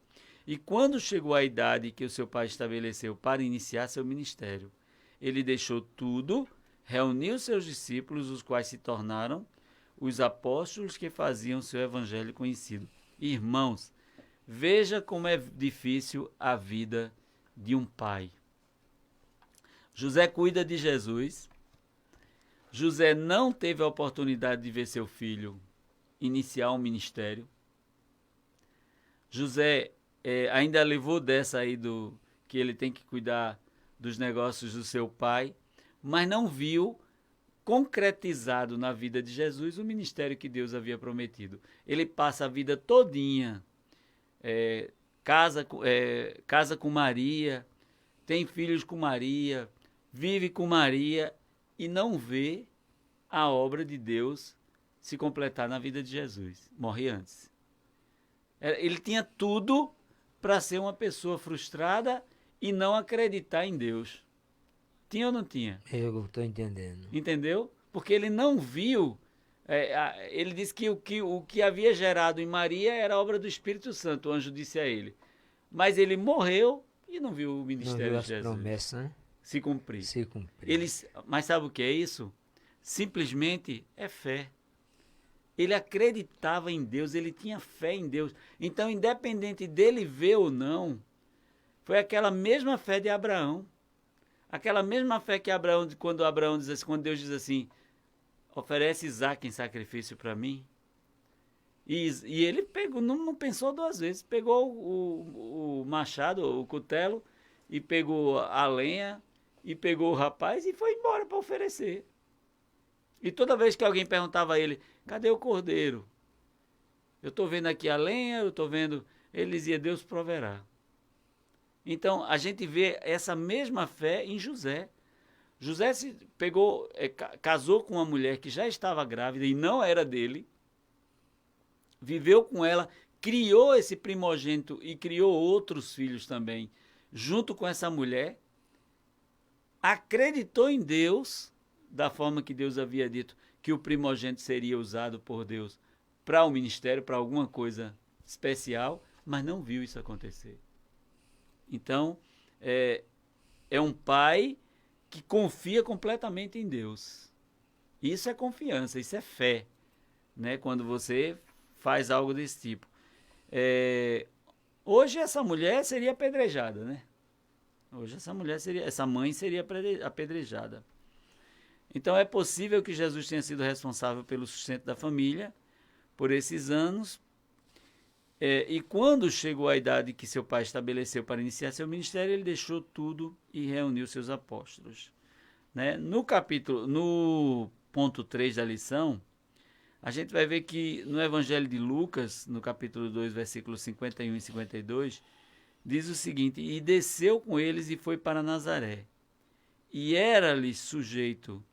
[SPEAKER 3] E quando chegou a idade que o seu pai estabeleceu para iniciar seu ministério, ele deixou tudo, reuniu seus discípulos, os quais se tornaram os apóstolos que faziam seu evangelho conhecido. Irmãos, veja como é difícil a vida de um pai. José cuida de Jesus. José não teve a oportunidade de ver seu filho iniciar um ministério. José ainda levou dessa aí que ele tem que cuidar dos negócios do seu pai, mas não viu concretizado na vida de Jesus o ministério que Deus havia prometido. Ele passa a vida todinha, casa com Maria, tem filhos com Maria, vive com Maria e não vê a obra de Deus se completar na vida de Jesus. Morre antes. Ele tinha tudo para ser uma pessoa frustrada e não acreditar em Deus. Tinha ou não tinha?
[SPEAKER 2] Eu estou entendendo.
[SPEAKER 3] Entendeu? Porque ele não viu. Ele disse que o que havia gerado em Maria era obra do Espírito Santo, o anjo disse a ele. Mas ele morreu e não viu o ministério de Jesus
[SPEAKER 2] promessas, né?
[SPEAKER 3] se cumprir.
[SPEAKER 2] Se cumprir.
[SPEAKER 3] Mas sabe o que é isso? Simplesmente é fé. Ele acreditava em Deus, ele tinha fé em Deus. Então, independente dele ver ou não, foi aquela mesma fé de Abraão. Aquela mesma fé que Abraão, quando Deus diz assim, oferece Isaac em sacrifício para mim. E ele pegou, não pensou duas vezes, pegou o machado, o cutelo, e pegou a lenha, e pegou o rapaz e foi embora para oferecer. E toda vez que alguém perguntava a ele, cadê o cordeiro? Eu estou vendo aqui a lenha, eu estou vendo... Ele dizia, Deus proverá. Então, a gente vê essa mesma fé em José. José casou com uma mulher que já estava grávida e não era dele. Viveu com ela, criou esse primogênito e criou outros filhos também, junto com essa mulher. Acreditou em Deus, da forma que Deus havia dito, que o primogênito seria usado por Deus para o ministério, para alguma coisa especial, mas não viu isso acontecer. Então, é um pai que confia completamente em Deus. Isso é confiança, isso é fé, né? Quando você faz algo desse tipo. Hoje essa mulher seria apedrejada, né? Hoje essa mãe seria apedrejada. Então é possível que Jesus tenha sido responsável pelo sustento da família por esses anos. E quando chegou a idade que seu pai estabeleceu para iniciar seu ministério, ele deixou tudo e reuniu seus apóstolos. Né? No ponto 3 da lição, a gente vai ver que no Evangelho de Lucas, no capítulo 2, versículos 51 e 52, diz o seguinte: e desceu com eles e foi para Nazaré, e era-lhe sujeito,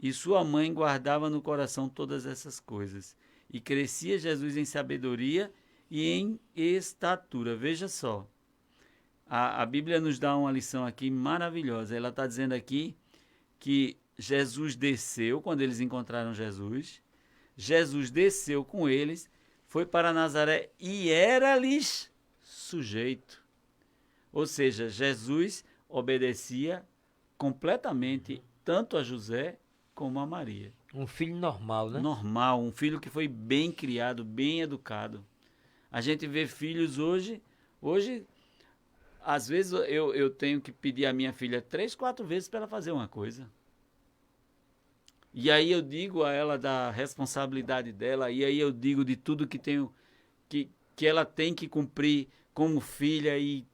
[SPEAKER 3] e sua mãe guardava no coração todas essas coisas. E crescia Jesus em sabedoria e em estatura. Veja só, a Bíblia nos dá uma lição aqui maravilhosa. Ela está dizendo aqui que Jesus desceu, quando eles encontraram Jesus, Jesus desceu com eles, foi para Nazaré e era-lhes sujeito. Ou seja, Jesus obedecia completamente tanto a José como a Maria.
[SPEAKER 2] Um filho normal, né?
[SPEAKER 3] Normal, um filho que foi bem criado, bem educado. A gente vê filhos hoje, às vezes eu tenho que pedir a minha filha 3, 4 vezes para ela fazer uma coisa. E aí eu digo a ela da responsabilidade dela, e aí eu digo de tudo que ela tem que cumprir como filha e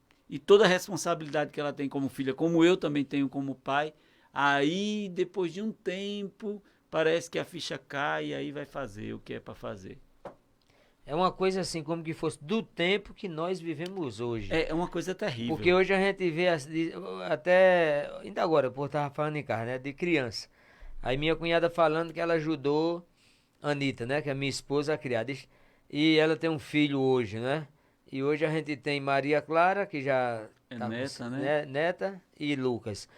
[SPEAKER 3] toda a responsabilidade que ela tem como filha, como eu também tenho como pai. Aí, depois de um tempo, parece que a ficha cai e aí vai fazer o que é para fazer.
[SPEAKER 2] É uma coisa assim, como que fosse do tempo que nós vivemos hoje.
[SPEAKER 3] É uma coisa terrível.
[SPEAKER 2] Porque hoje a gente vê, até, ainda agora, por estar falando em casa, né, de criança. Aí minha cunhada falando que ela ajudou a Anitta, né, que é minha esposa a criar. E ela tem um filho hoje, né? E hoje a gente tem Maria Clara, que já
[SPEAKER 3] é
[SPEAKER 2] tá
[SPEAKER 3] neta,
[SPEAKER 2] com,
[SPEAKER 3] né?
[SPEAKER 2] Neta, e Lucas.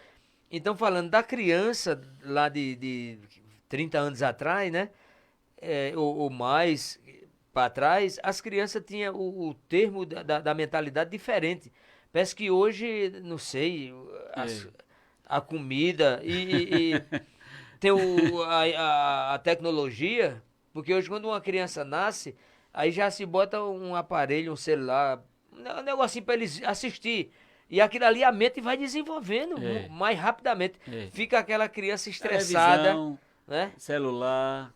[SPEAKER 2] Então, falando da criança lá de 30 anos atrás, né? Ou mais para trás, as crianças tinham o termo da mentalidade diferente. Parece que hoje, não sei, a comida e tem a tecnologia, porque hoje quando uma criança nasce, aí já se bota um aparelho, um celular, um negocinho para eles assistir. E aquilo ali a mente vai desenvolvendo mais rapidamente. Fica aquela criança estressada,
[SPEAKER 3] televisão,
[SPEAKER 2] né?
[SPEAKER 3] celular.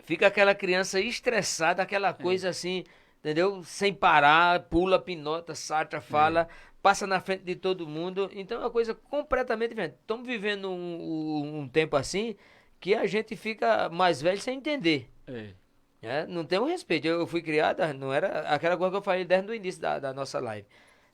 [SPEAKER 2] Fica aquela criança estressada, aquela coisa assim, entendeu? Sem parar, pula, pinota, salta, fala, passa na frente de todo mundo. Então é uma coisa completamente diferente. Estamos vivendo um tempo assim que a gente fica mais velho sem entender. Não tem um respeito. Eu fui criada, não era aquela coisa que eu falei desde o início da nossa live.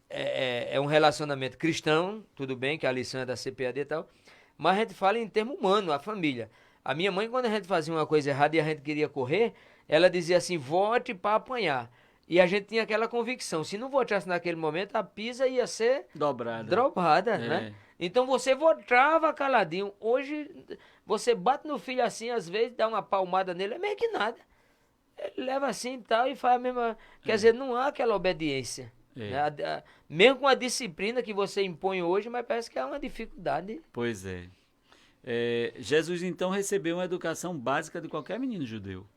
[SPEAKER 2] É um relacionamento cristão, tudo bem, que a lição é da CPAD e tal, mas a gente fala em termo humano, a família. A minha mãe, quando a gente fazia uma coisa errada e a gente queria correr, ela dizia assim, vote para apanhar. E a gente tinha aquela convicção, se não votasse naquele momento, a pisa ia ser dobrada, né? Então você votava caladinho. Hoje, você bate no filho assim, às vezes dá uma palmada nele, é meio que nada. Ele leva assim e tal e faz a mesma... Quer dizer, não há aquela obediência. Né? Mesmo com a disciplina que você impõe hoje, mas parece que há uma dificuldade.
[SPEAKER 3] Pois é. Jesus então recebeu uma educação básica de qualquer menino judeu.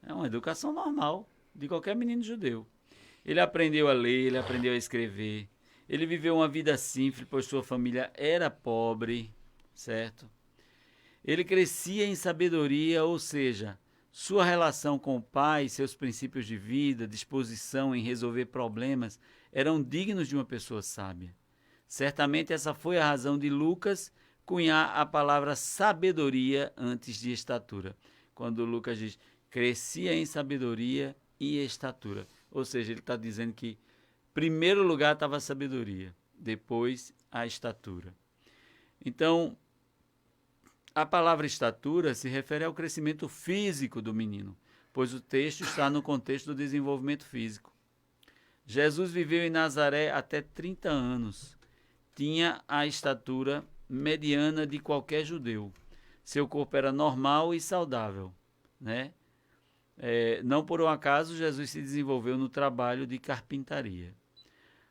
[SPEAKER 3] É uma educação normal de qualquer menino judeu. Ele aprendeu a ler, ele aprendeu a escrever, ele viveu uma vida simples, pois sua família era pobre, certo? Ele crescia em sabedoria, ou seja, sua relação com o pai, seus princípios de vida, disposição em resolver problemas, eram dignos de uma pessoa sábia. Certamente essa foi a razão de Lucas cunhar a palavra sabedoria antes de estatura. Quando Lucas diz, crescia em sabedoria e estatura. Ou seja, ele está dizendo que em primeiro lugar estava a sabedoria, depois a estatura. Então, a palavra estatura se refere ao crescimento físico do menino, pois o texto está no contexto do desenvolvimento físico. Jesus viveu em Nazaré até 30 anos. Tinha a estatura mediana de qualquer judeu. Seu corpo era normal e saudável, né? Não por um acaso Jesus se desenvolveu no trabalho de carpintaria.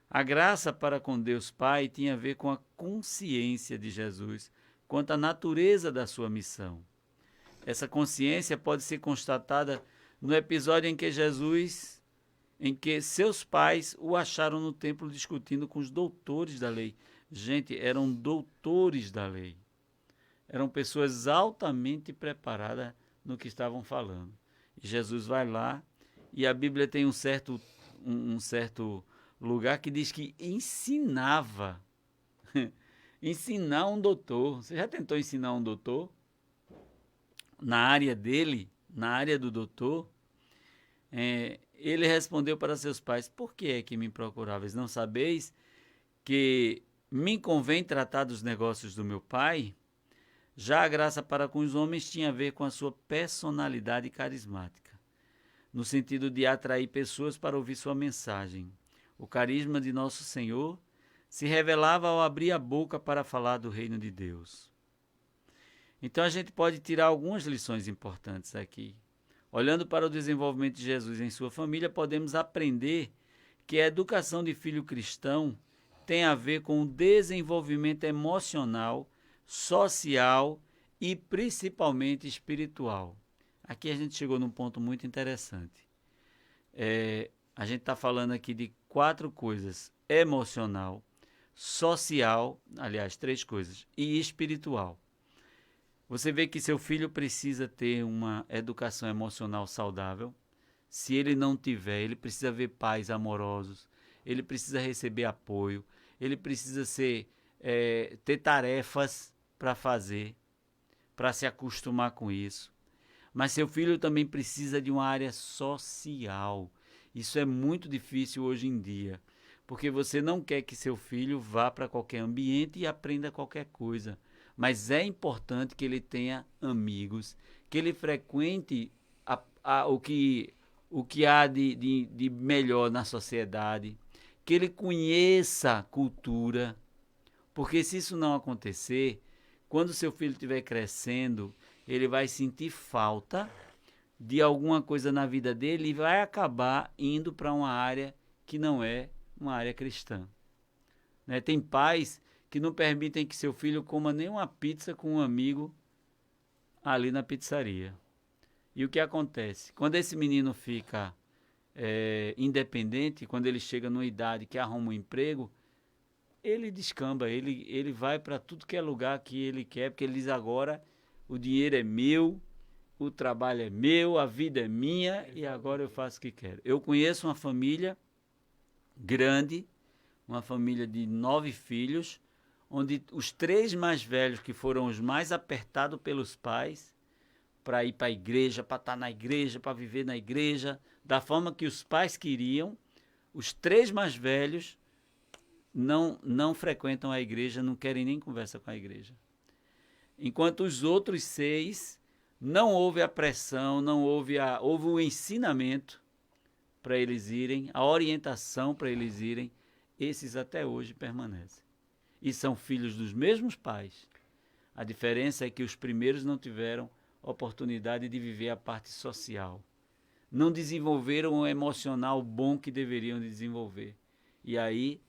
[SPEAKER 3] A graça para com Deus Pai tinha a ver com a consciência de Jesus quanto à natureza da sua missão. Essa consciência pode ser constatada no episódio em que seus pais o acharam no templo discutindo com os doutores da lei. Gente, eram doutores da lei. eram pessoas altamente preparadas no que estavam falando. E Jesus vai lá, e a Bíblia tem um certo lugar que diz que ensinava. Ensinar um doutor. Você já tentou ensinar um doutor? Na área dele, na área do doutor, ele respondeu para seus pais: por que é que me procuráveis? Não sabeis que me convém tratar dos negócios do meu pai? Já a graça para com os homens tinha a ver com a sua personalidade carismática, no sentido de atrair pessoas para ouvir sua mensagem. O carisma de nosso Senhor se revelava ao abrir a boca para falar do reino de Deus. Então a gente pode tirar algumas lições importantes aqui. Olhando para o desenvolvimento de Jesus em sua família, podemos aprender que a educação de filho cristão tem a ver com o desenvolvimento emocional, social e principalmente espiritual. Aqui a gente chegou num ponto muito interessante. A gente está falando aqui de 4 coisas: emocional, social, aliás, 3 coisas, e espiritual. Você vê que seu filho precisa ter uma educação emocional saudável. Se ele não tiver, ele precisa ver pais amorosos, ele precisa receber apoio, ele precisa ter tarefas para fazer, para se acostumar com isso. Mas seu filho também precisa de uma área social. Isso é muito difícil hoje em dia, porque você não quer que seu filho vá para qualquer ambiente e aprenda qualquer coisa. Mas é importante que ele tenha amigos, que ele frequente o que há de melhor na sociedade, que ele conheça a cultura, porque se isso não acontecer, quando seu filho estiver crescendo, ele vai sentir falta de alguma coisa na vida dele e vai acabar indo para uma área que não é uma área cristã. Né? Tem pais que não permitem que seu filho coma nem uma pizza com um amigo ali na pizzaria. E o que acontece? Quando esse menino fica independente, quando ele chega numa idade que arruma um emprego, ele descamba, ele vai para tudo que é lugar que ele quer, porque ele diz: agora o dinheiro é meu, o trabalho é meu, a vida é minha e agora eu faço o que quero. Eu conheço uma família grande, uma família de 9 filhos, onde os 3 mais velhos, que foram os mais apertados pelos pais, para ir para a igreja, para estar na igreja, para viver na igreja, da forma que os pais queriam, os 3 mais velhos não frequentam a igreja, não querem nem conversa com a igreja. Enquanto os outros 6, não houve a pressão, houve o ensinamento para eles irem, a orientação para eles irem, esses até hoje permanecem. E são filhos dos mesmos pais. A diferença é que os primeiros não tiveram oportunidade de viver a parte social. Não desenvolveram o emocional bom que deveriam desenvolver. E aí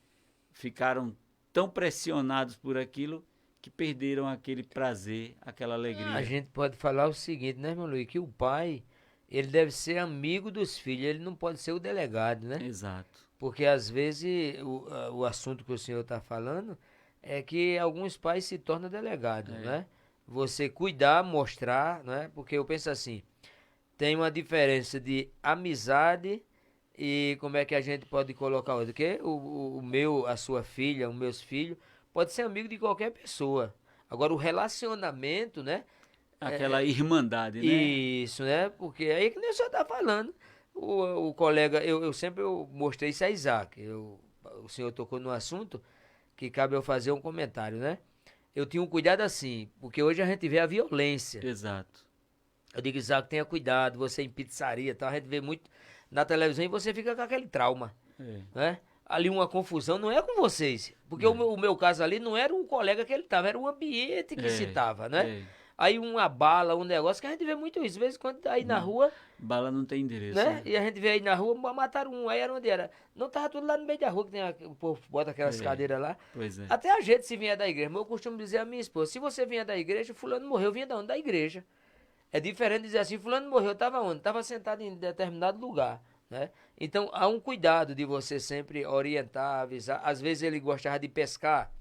[SPEAKER 3] ficaram tão pressionados por aquilo que perderam aquele prazer, aquela alegria.
[SPEAKER 2] A gente pode falar o seguinte, né, meu Luiz? Que o pai, ele deve ser amigo dos filhos, ele não pode ser o delegado, né?
[SPEAKER 3] Exato.
[SPEAKER 2] Porque às vezes o assunto que o senhor está falando é que alguns pais se tornam delegados, né? Você cuidar, mostrar, né? Porque eu penso assim, tem uma diferença de amizade e como é que a gente pode colocar outro? Porque a sua filha, os meus filhos, pode ser amigo de qualquer pessoa. Agora o relacionamento, né?
[SPEAKER 3] Aquela irmandade, né?
[SPEAKER 2] Isso, né? Porque aí que nem o senhor está falando. O colega, eu sempre mostrei isso a Isaac. O senhor tocou no assunto que cabe eu fazer um comentário, né? Eu tinha um cuidado assim, porque hoje a gente vê a violência.
[SPEAKER 3] Exato.
[SPEAKER 2] Eu digo, Isaac, tenha cuidado, você em pizzaria, tá? A gente vê muito na televisão e você fica com aquele trauma, né? Ali uma confusão, não é com vocês, porque o meu caso ali não era um colega que ele tava, era um ambiente que se tava, né? Aí uma bala, um negócio que a gente vê muito isso, de vez em quando aí na rua...
[SPEAKER 3] Bala não tem endereço.
[SPEAKER 2] Né? E a gente vê aí na rua, mataram um, aí era onde era? Não, tava tudo lá no meio da rua, que tem o povo bota aquelas cadeiras lá.
[SPEAKER 3] Pois é.
[SPEAKER 2] Até a gente se vinha da igreja, mas eu costumo dizer à minha esposa, se você vinha da igreja, fulano morreu, vinha de onde? Da igreja. É diferente dizer assim, fulano morreu, estava onde? Estava sentado em determinado lugar, né? Então, há um cuidado de você sempre orientar, avisar. Às vezes ele gostava de pescar,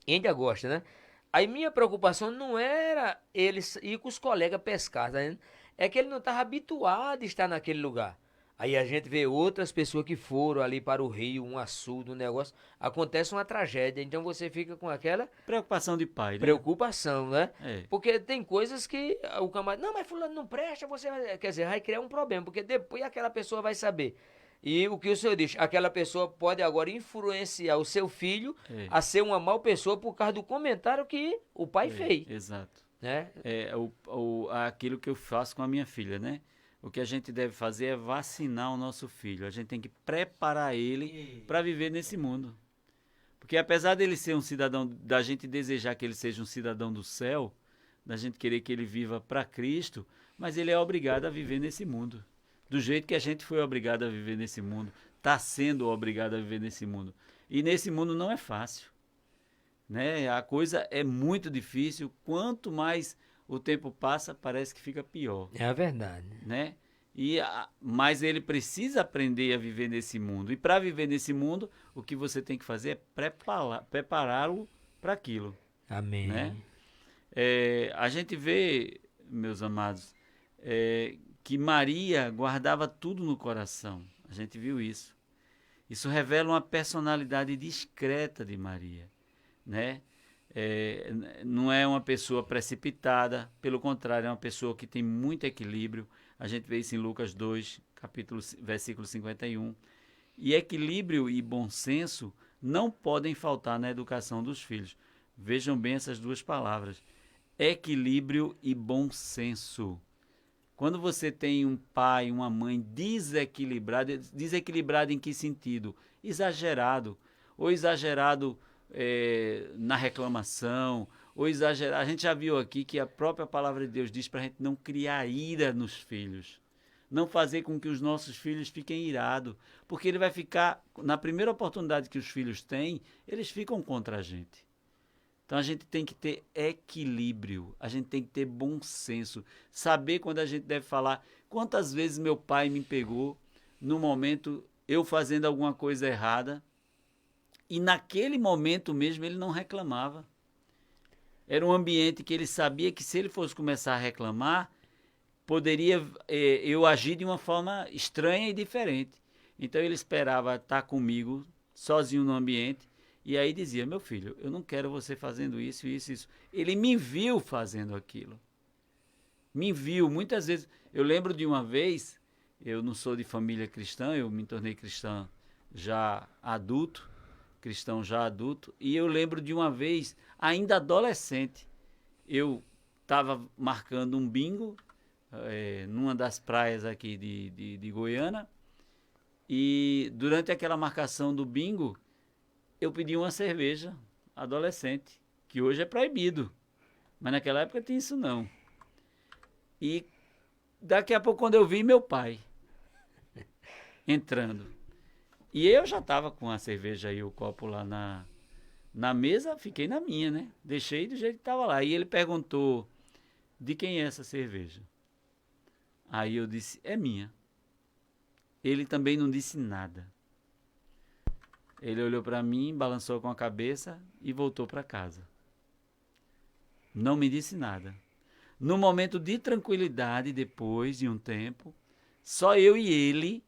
[SPEAKER 2] e ainda gosta, né? Aí minha preocupação não era ele ir com os colegas pescar, tá vendo? É que ele não estava habituado a estar naquele lugar. Aí a gente vê outras pessoas que foram ali para o rio, um açude, um negócio, acontece uma tragédia, então você fica com aquela
[SPEAKER 3] Preocupação de pai, né?
[SPEAKER 2] preocupação, né?
[SPEAKER 3] É.
[SPEAKER 2] Porque tem coisas que o camarada, não, mas fulano não presta, você vai, quer dizer, vai criar um problema, porque depois aquela pessoa vai saber. E o que o senhor diz, aquela pessoa pode agora influenciar o seu filho a ser uma mal pessoa por causa do comentário que o pai fez,
[SPEAKER 3] Exato.
[SPEAKER 2] né?
[SPEAKER 3] Aquilo que eu faço com a minha filha, né? O que a gente deve fazer é vacinar o nosso filho. A gente tem que preparar ele para viver nesse mundo. Porque apesar dele ser um cidadão, da gente desejar que ele seja um cidadão do céu, da gente querer que ele viva para Cristo, mas ele é obrigado a viver nesse mundo. Do jeito que a gente foi obrigado a viver nesse mundo, está sendo obrigado a viver nesse mundo. E nesse mundo não é fácil, né? A coisa é muito difícil. Quanto mais o tempo passa, parece que fica pior,
[SPEAKER 2] É a verdade.
[SPEAKER 3] né? Mas ele precisa aprender a viver nesse mundo. E para viver nesse mundo, o que você tem que fazer é prepará-lo para aquilo,
[SPEAKER 2] Amém.
[SPEAKER 3] né? A gente vê, meus amados, que Maria guardava tudo no coração. A gente viu isso. Isso revela uma personalidade discreta de Maria, né? Não é uma pessoa precipitada, pelo contrário, é uma pessoa que tem muito equilíbrio. A gente vê isso em Lucas 2, versículo 51. E equilíbrio e bom senso não podem faltar na educação dos filhos. Vejam bem essas duas palavras. Equilíbrio e bom senso. Quando você tem um pai, uma mãe desequilibrado em que sentido? Exagerado. Ou exagerado na reclamação, ou exagerado. A gente já viu aqui que a própria palavra de Deus diz para a gente não criar ira nos filhos. Não fazer com que os nossos filhos fiquem irados. Porque ele vai ficar, na primeira oportunidade que os filhos têm, eles ficam contra a gente. Então a gente tem que ter equilíbrio, a gente tem que ter bom senso, saber quando a gente deve falar. Quantas vezes meu pai me pegou no momento eu fazendo alguma coisa errada e naquele momento mesmo ele não reclamava. Era um ambiente que ele sabia que se ele fosse começar a reclamar, poderia eu agir de uma forma estranha e diferente. Então ele esperava estar comigo sozinho no ambiente. E aí dizia, meu filho, eu não quero você fazendo isso, isso, isso. Ele me viu fazendo aquilo. Me viu. Muitas vezes, eu lembro de uma vez, eu não sou de família cristã, eu me tornei cristão já adulto, e eu lembro de uma vez, ainda adolescente, eu estava marcando um bingo numa das praias aqui de Goiânia, e durante aquela marcação do bingo, eu pedi uma cerveja adolescente, que hoje é proibido, mas naquela época tinha isso não. E daqui a pouco, quando eu vi meu pai entrando, e eu já estava com a cerveja e o copo lá na mesa, fiquei na minha, né? Deixei do jeito que estava lá. E ele perguntou, de quem é essa cerveja? Aí eu disse, é minha. Ele também não disse nada. Ele olhou para mim, balançou com a cabeça e voltou para casa. Não me disse nada. No momento de tranquilidade, depois de um tempo, só eu e ele,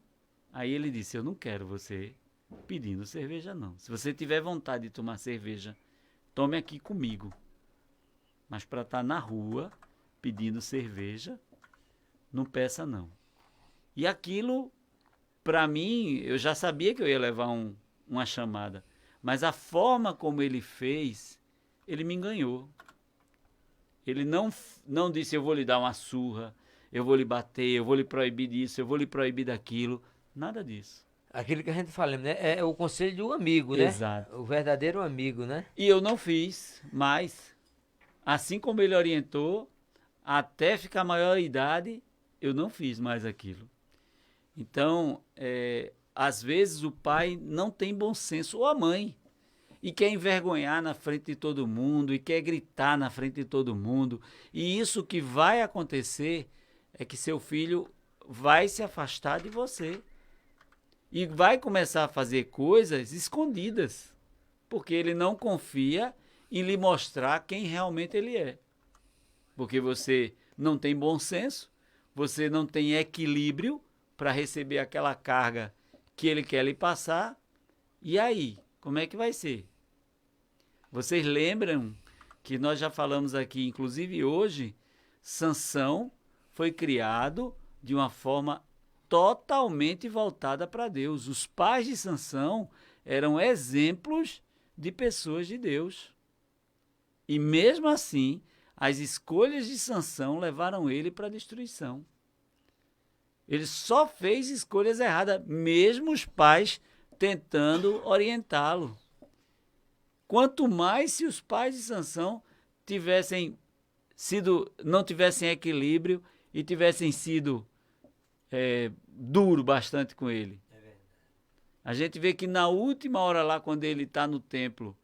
[SPEAKER 3] aí ele disse, eu não quero você pedindo cerveja não. Se você tiver vontade de tomar cerveja, tome aqui comigo. Mas para estar na rua pedindo cerveja, não peça não. E aquilo, para mim, eu já sabia que eu ia levar uma chamada. Mas a forma como ele fez, ele me enganou. Ele não disse, eu vou lhe dar uma surra, eu vou lhe bater, eu vou lhe proibir disso, eu vou lhe proibir daquilo. Nada disso.
[SPEAKER 2] Aquilo que a gente fala, né? É o conselho do amigo, né?
[SPEAKER 3] Exato.
[SPEAKER 2] O verdadeiro amigo, né?
[SPEAKER 3] E eu não fiz, mas assim como ele orientou, até ficar maior idade, eu não fiz mais aquilo. Então, às vezes o pai não tem bom senso, ou a mãe, e quer envergonhar na frente de todo mundo, e quer gritar na frente de todo mundo. E isso que vai acontecer é que seu filho vai se afastar de você. E vai começar a fazer coisas escondidas, porque ele não confia em lhe mostrar quem realmente ele é. Porque você não tem bom senso, você não tem equilíbrio para receber aquela carga que ele quer lhe passar. E aí, como é que vai ser? Vocês lembram que nós já falamos aqui, inclusive hoje, Sansão foi criado de uma forma totalmente voltada para Deus. Os pais de Sansão eram exemplos de pessoas de Deus. E mesmo assim, as escolhas de Sansão levaram ele para a destruição. Ele só fez escolhas erradas, mesmo os pais tentando orientá-lo. Quanto mais se os pais de Sansão não tivessem equilíbrio e tivessem sido duro bastante com ele. A gente vê que na última hora lá, quando ele está no templo,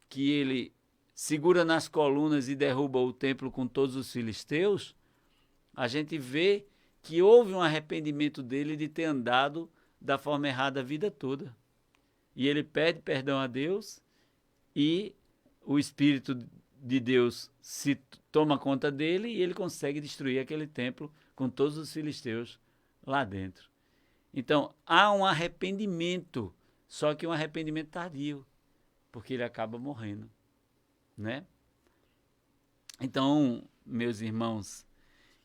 [SPEAKER 3] que ele segura nas colunas e derruba o templo com todos os filisteus, a gente vê que houve um arrependimento dele de ter andado da forma errada a vida toda. E ele pede perdão a Deus e o Espírito de Deus se toma conta dele e ele consegue destruir aquele templo com todos os filisteus lá dentro. Então, há um arrependimento, só que um arrependimento tardio, porque ele acaba morrendo, né? Então, meus irmãos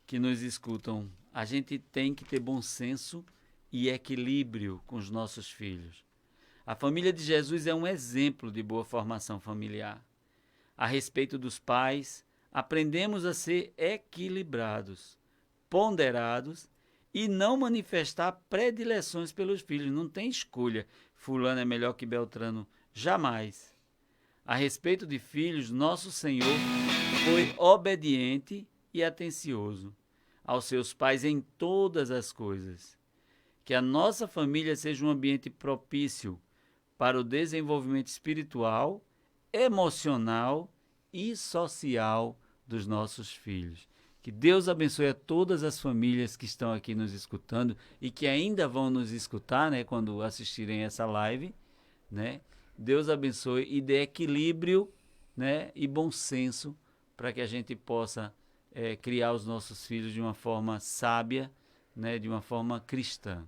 [SPEAKER 3] que nos escutam, a gente tem que ter bom senso e equilíbrio com os nossos filhos. A família de Jesus é um exemplo de boa formação familiar. A respeito dos pais, aprendemos a ser equilibrados, ponderados e não manifestar predileções pelos filhos. Não tem escolha, fulano é melhor que Beltrano, jamais. A respeito de filhos, nosso Senhor foi obediente e atencioso aos seus pais em todas as coisas. Que a nossa família seja um ambiente propício para o desenvolvimento espiritual, emocional e social dos nossos filhos. Que Deus abençoe a todas as famílias que estão aqui nos escutando e que ainda vão nos escutar, né, quando assistirem essa live, né? Deus abençoe e dê equilíbrio, né, e bom senso para que a gente possa criar os nossos filhos de uma forma sábia, né, de uma forma cristã.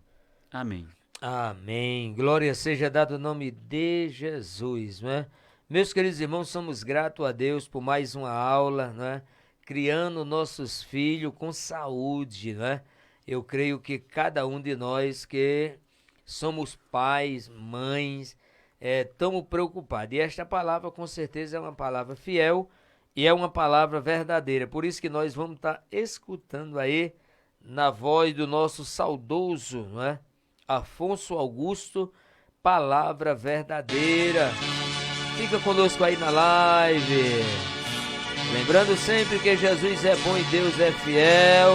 [SPEAKER 3] Amém.
[SPEAKER 2] Amém. Glória seja dado o nome de Jesus, não é? Meus queridos irmãos, somos gratos a Deus por mais uma aula, não é? Criando nossos filhos com saúde, não é? Eu creio que cada um de nós que somos pais, mães, estamos preocupados. E esta palavra com certeza é uma palavra fiel e é uma palavra verdadeira. Por isso que nós vamos estar escutando aí na voz do nosso saudoso, não é? Afonso Augusto, palavra verdadeira. Fica conosco aí na live. Lembrando sempre que Jesus é bom e Deus é fiel.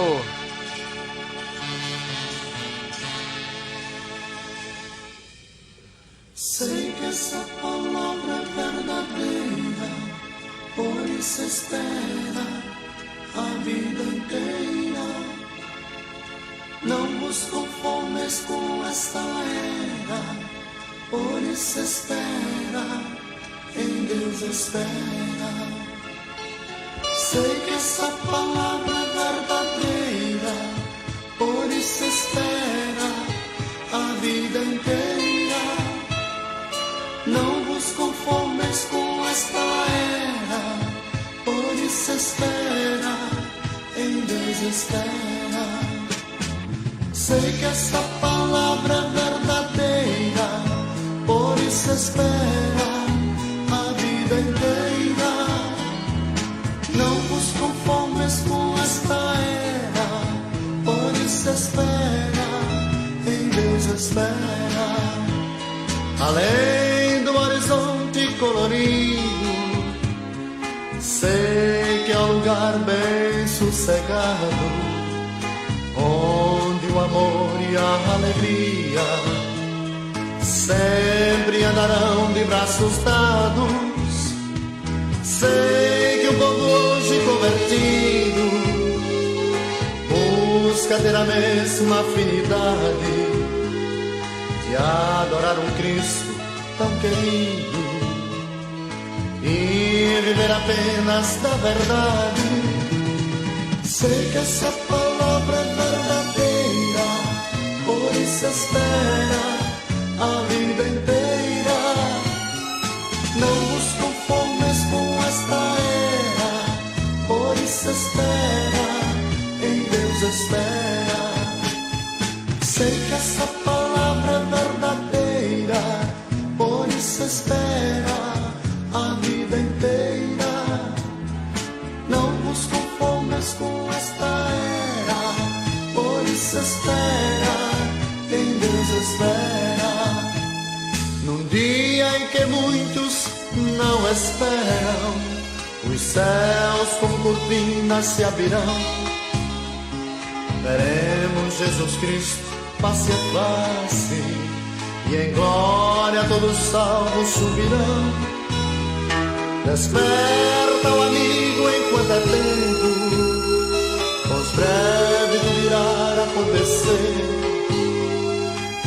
[SPEAKER 1] Sei que essa palavra é verdadeira, por isso espera a vida inteira. Não vos conformes com esta era, por isso espera, em Deus espera. Sei que essa palavra é verdadeira, por isso espera a vida inteira. Não vos conformes com esta era, por isso espera, em Deus espera. Sei que essa palavra é verdadeira, por isso espera a vida inteira. Não vos conformes com esta era, por isso espera, em Deus espera. Além do horizonte colorido, sei que é um lugar bem sossegado, onde o amor e a alegria sempre andarão de braços dados. Sei que o povo hoje convertido busca ter a mesma afinidade de adorar um Cristo tão querido. E viver apenas da verdade. Sei que essa palavra é verdadeira, por isso espera a vida inteira. Não vos conformes com esta era, por isso espera, em Deus espera. Sei que essa palavra é verdadeira, por isso espera a vida inteira. Não vos conformes com esta era, por isso espera, em Deus espera. Num dia em que muitos não esperam, os céus como cortinas se abrirão. Veremos Jesus Cristo face a face, e em glória todos os salvos subirão. Desperta o amigo enquanto é tempo, pois breve tudo irá acontecer.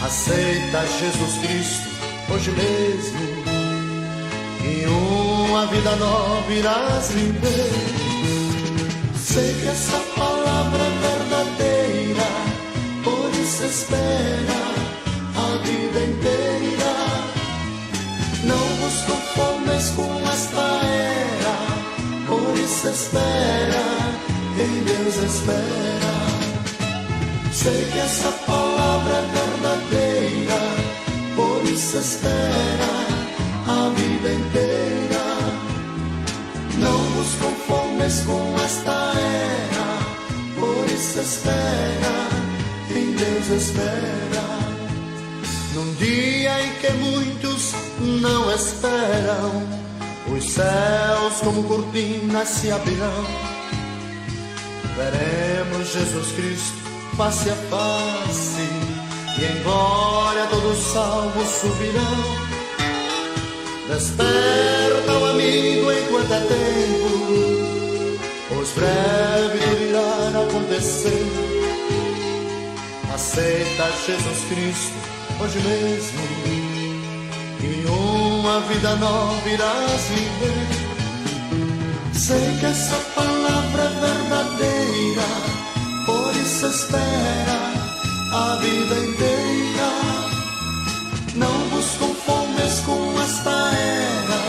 [SPEAKER 1] Aceita Jesus Cristo hoje mesmo, e uma vida nova irás viver. Sei que essa palavra é verdadeira, por isso espera a vida inteira. Não vos conformes com esta era, por isso espera, em Deus espera. Sei que essa palavra é verdadeira, por isso espera a vida inteira. Não vos conformes com esta era, por isso espera, em Deus espera. Num dia em que muitos não esperam, os céus como cortinas se abrirão. Veremos Jesus Cristo face a face, e em glória todos os salvos subirão. Desperta o amigo enquanto é tempo, pois breve tudo irá acontecer. Aceita Jesus Cristo hoje mesmo, e uma vida nova irás viver. Sei que essa palavra é verdadeira, por isso espera a vida inteira. Não vos conformes com esta era,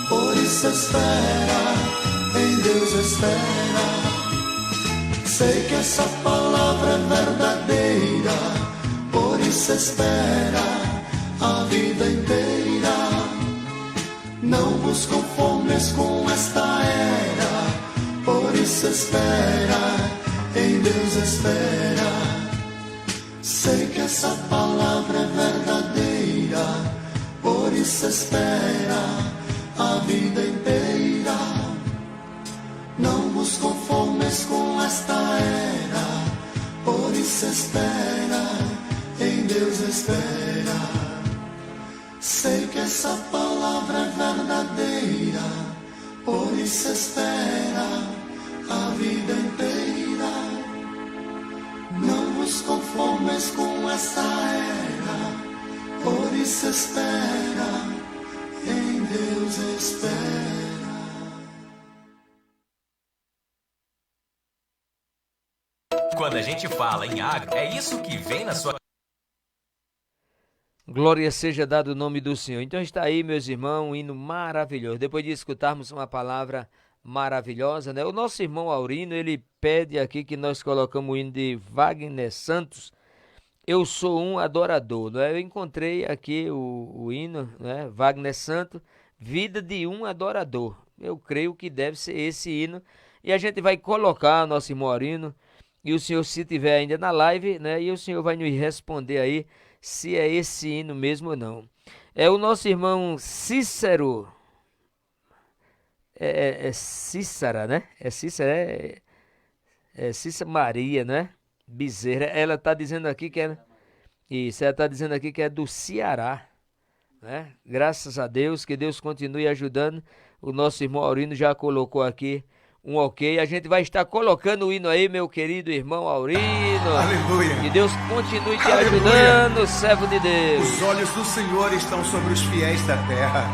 [SPEAKER 1] por isso espera, em Deus espera. Sei que essa palavra é verdadeira, por isso espera a vida inteira. Não vos conformes com esta era, por isso espera, em Deus espera. Sei que essa palavra é verdadeira, por isso espera a vida inteira. Não vos conformes com esta era, por isso espera, em Deus espera. Sei que essa palavra é verdadeira, por isso espera a vida inteira. Não vos conformes com esta era, por isso espera, em Deus espera.
[SPEAKER 6] Quando a gente fala em agro, é isso que vem na sua...
[SPEAKER 2] Glória seja dado o nome do Senhor. Então está aí, meus irmãos, um hino maravilhoso. Depois de escutarmos uma palavra maravilhosa, né? O nosso irmão Aurino, ele pede aqui que nós colocamos o hino de Wagner Santos, Eu Sou um Adorador, né? Eu encontrei aqui o hino, né? Wagner Santos, Vida de um Adorador. Eu creio que deve ser esse hino. E a gente vai colocar, nosso irmão Aurino, e o senhor, se tiver ainda na live, né? E o senhor vai nos responder aí se é esse hino mesmo ou não. É o nosso irmão Cícero. É Cícera, né? É Cícera, é Cícera Maria, né? Bezerra. Ela está dizendo aqui que é... Isso, ela está dizendo aqui que é do Ceará, né? Graças a Deus, que Deus continue ajudando. O nosso irmão Aurino já colocou aqui um ok. A gente vai estar colocando o hino aí, meu querido irmão Aurino.
[SPEAKER 1] Aleluia.
[SPEAKER 2] Que Deus continue te
[SPEAKER 1] Aleluia.
[SPEAKER 2] ajudando, servo de Deus.
[SPEAKER 1] Os olhos do Senhor estão sobre os fiéis da terra.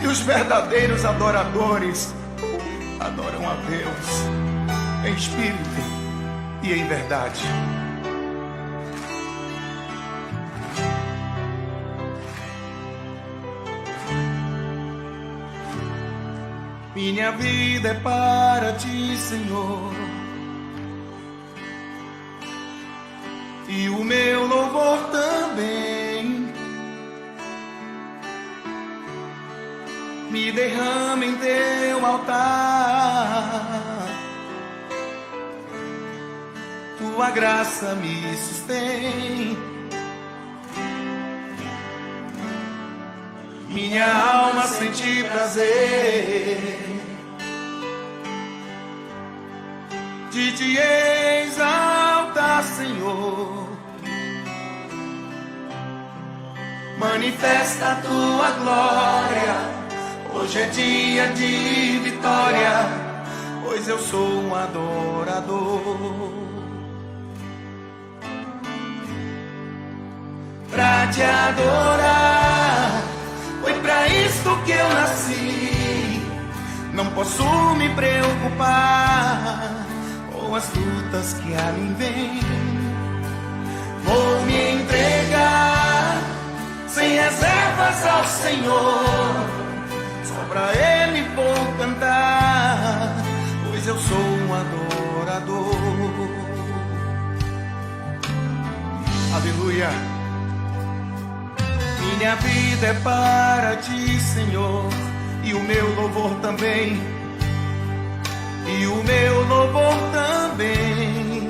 [SPEAKER 1] E os verdadeiros adoradores adoram a Deus em espírito e em verdade. Minha vida é para ti, Senhor, e o meu louvor também. Me derrama em teu altar, tua graça me sustém. Minha alma sente prazer de te exaltar, Senhor. Manifesta a tua glória. Hoje é dia de vitória, pois eu sou um adorador. Pra te adorar, foi pra isto que eu nasci. Não posso me preocupar com as lutas que a mim vêm. Vou me entregar sem reservas ao Senhor. Só pra Ele vou cantar, pois eu sou um adorador. Aleluia. Minha vida é para ti, Senhor, e o meu louvor também. E o meu louvor também.